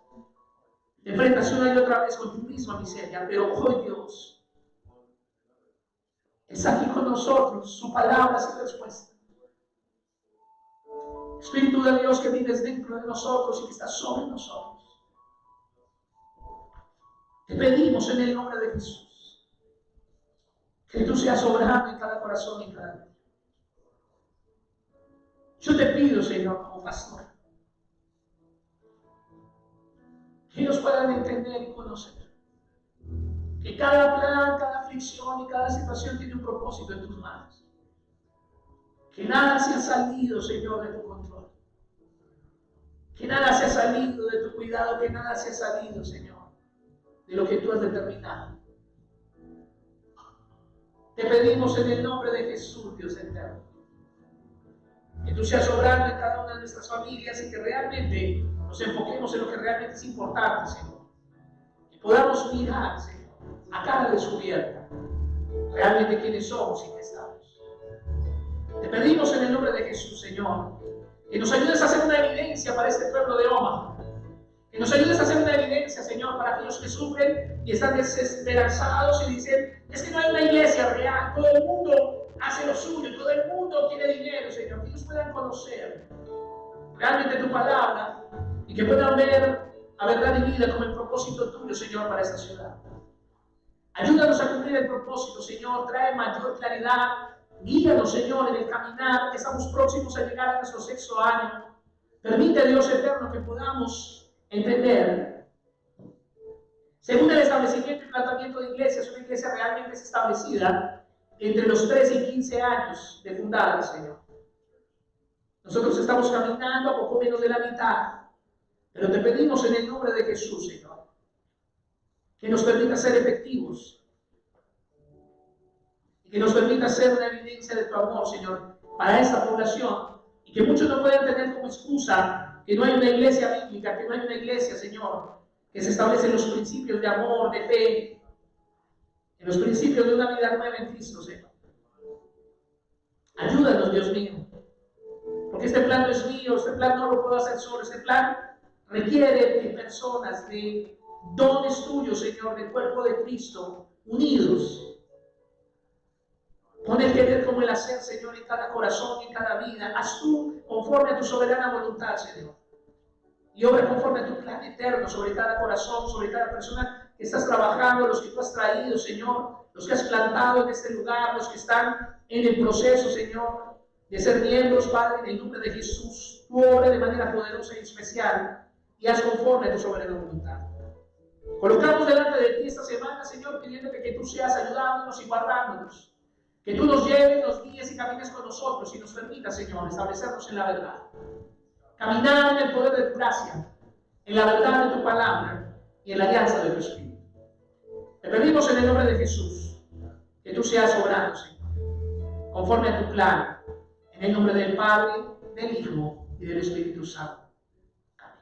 te enfrentas una y otra vez con tu misma miseria. Pero hoy, Dios, está aquí con nosotros, su palabra es respuesta. Espíritu de Dios que vives dentro de nosotros y que está sobre nosotros, te pedimos en el nombre de Jesús que tú seas obrando en cada corazón y en cada vida. Yo te pido, Señor, como pastor, que ellos puedan entender y conocer que cada plan, cada aflicción y cada situación tiene un propósito en tus manos. Que nada se ha salido, Señor, de tu control. Que nada se ha salido de tu cuidado, que nada se ha salido, Señor, de lo que tú has determinado. Te pedimos en el nombre de Jesús, Dios eterno, que tú seas obrando en cada una de nuestras familias y que realmente nos enfoquemos en lo que realmente es importante, Señor. Que podamos mirar, Señor, a cara descubierta, realmente quiénes somos y qué estamos. Te pedimos en el nombre de Jesús, Señor, que nos ayudes a hacer una evidencia para este pueblo de Omaha. Que nos ayudes a hacer una evidencia, Señor, para aquellos que sufren y están desesperanzados y dicen, es que no hay una iglesia real, todo el mundo hace lo suyo, todo el mundo quiere dinero, Señor. Que ellos puedan conocer realmente tu palabra y que puedan ver a verdad y vida como el propósito tuyo, Señor, para esta ciudad. Ayúdanos a cumplir el propósito, Señor, trae mayor claridad, guíanos, Señor, en el caminar, que estamos próximos a llegar a nuestro 6º año. Permite, Dios eterno, que podamos entender, según el establecimiento y planteamiento de iglesias, una iglesia realmente es establecida entre los 13 y 15 años de fundada, Señor. Nosotros estamos caminando a poco menos de la mitad, pero te pedimos en el nombre de Jesús, Señor, que nos permita ser efectivos y que nos permita ser una evidencia de tu amor, Señor, para esta población, y que muchos no puedan tener como excusa que no hay una iglesia bíblica, que no hay una iglesia, Señor, que se establecen los principios de amor, de fe, en los principios de una vida nueva en Cristo, Señor. Ayúdanos, Dios mío, porque este plan no es mío, este plan no lo puedo hacer solo, este plan requiere de personas, de dones tuyos, Señor, del cuerpo de Cristo, unidos. Pon el querer como el hacer, Señor, en cada corazón y en cada vida. Haz tú conforme a tu soberana voluntad, Señor. Y obra conforme a tu plan eterno sobre cada corazón, sobre cada persona que estás trabajando, los que tú has traído, Señor, los que has plantado en este lugar, los que están en el proceso, Señor, de ser miembros, Padre, en el nombre de Jesús. Tú obra de manera poderosa y especial y haz conforme a tu soberana voluntad. Colocamos delante de ti esta semana, Señor, pidiéndote que tú seas ayudándonos y guardándonos. Que tú nos lleves, nos guíes y camines con nosotros y nos permitas, Señor, establecernos en la verdad. Caminar en el poder de tu gracia, en la verdad de tu palabra y en la alianza de tu Espíritu. Te pedimos en el nombre de Jesús que tú seas obrando, Señor, conforme a tu plan, en el nombre del Padre, del Hijo y del Espíritu Santo. Amén.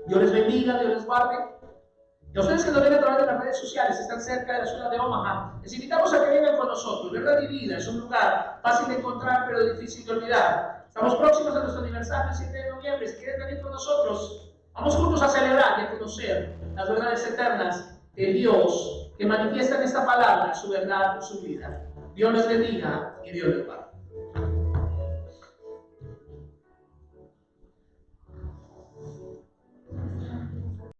Dios les bendiga, Dios les guarde. Y a ustedes que nos ven a través de las redes sociales, están cerca de la ciudad de Omaha, les invitamos a que vengan con nosotros. Verdad y Vida es un lugar fácil de encontrar, pero difícil de olvidar. Estamos próximos a nuestro aniversario el 7 de noviembre. Si quieren venir con nosotros, vamos juntos a celebrar y a conocer las verdades eternas de Dios que manifiesta en esta palabra su verdad en su vida. Dios les bendiga y Dios les guarde.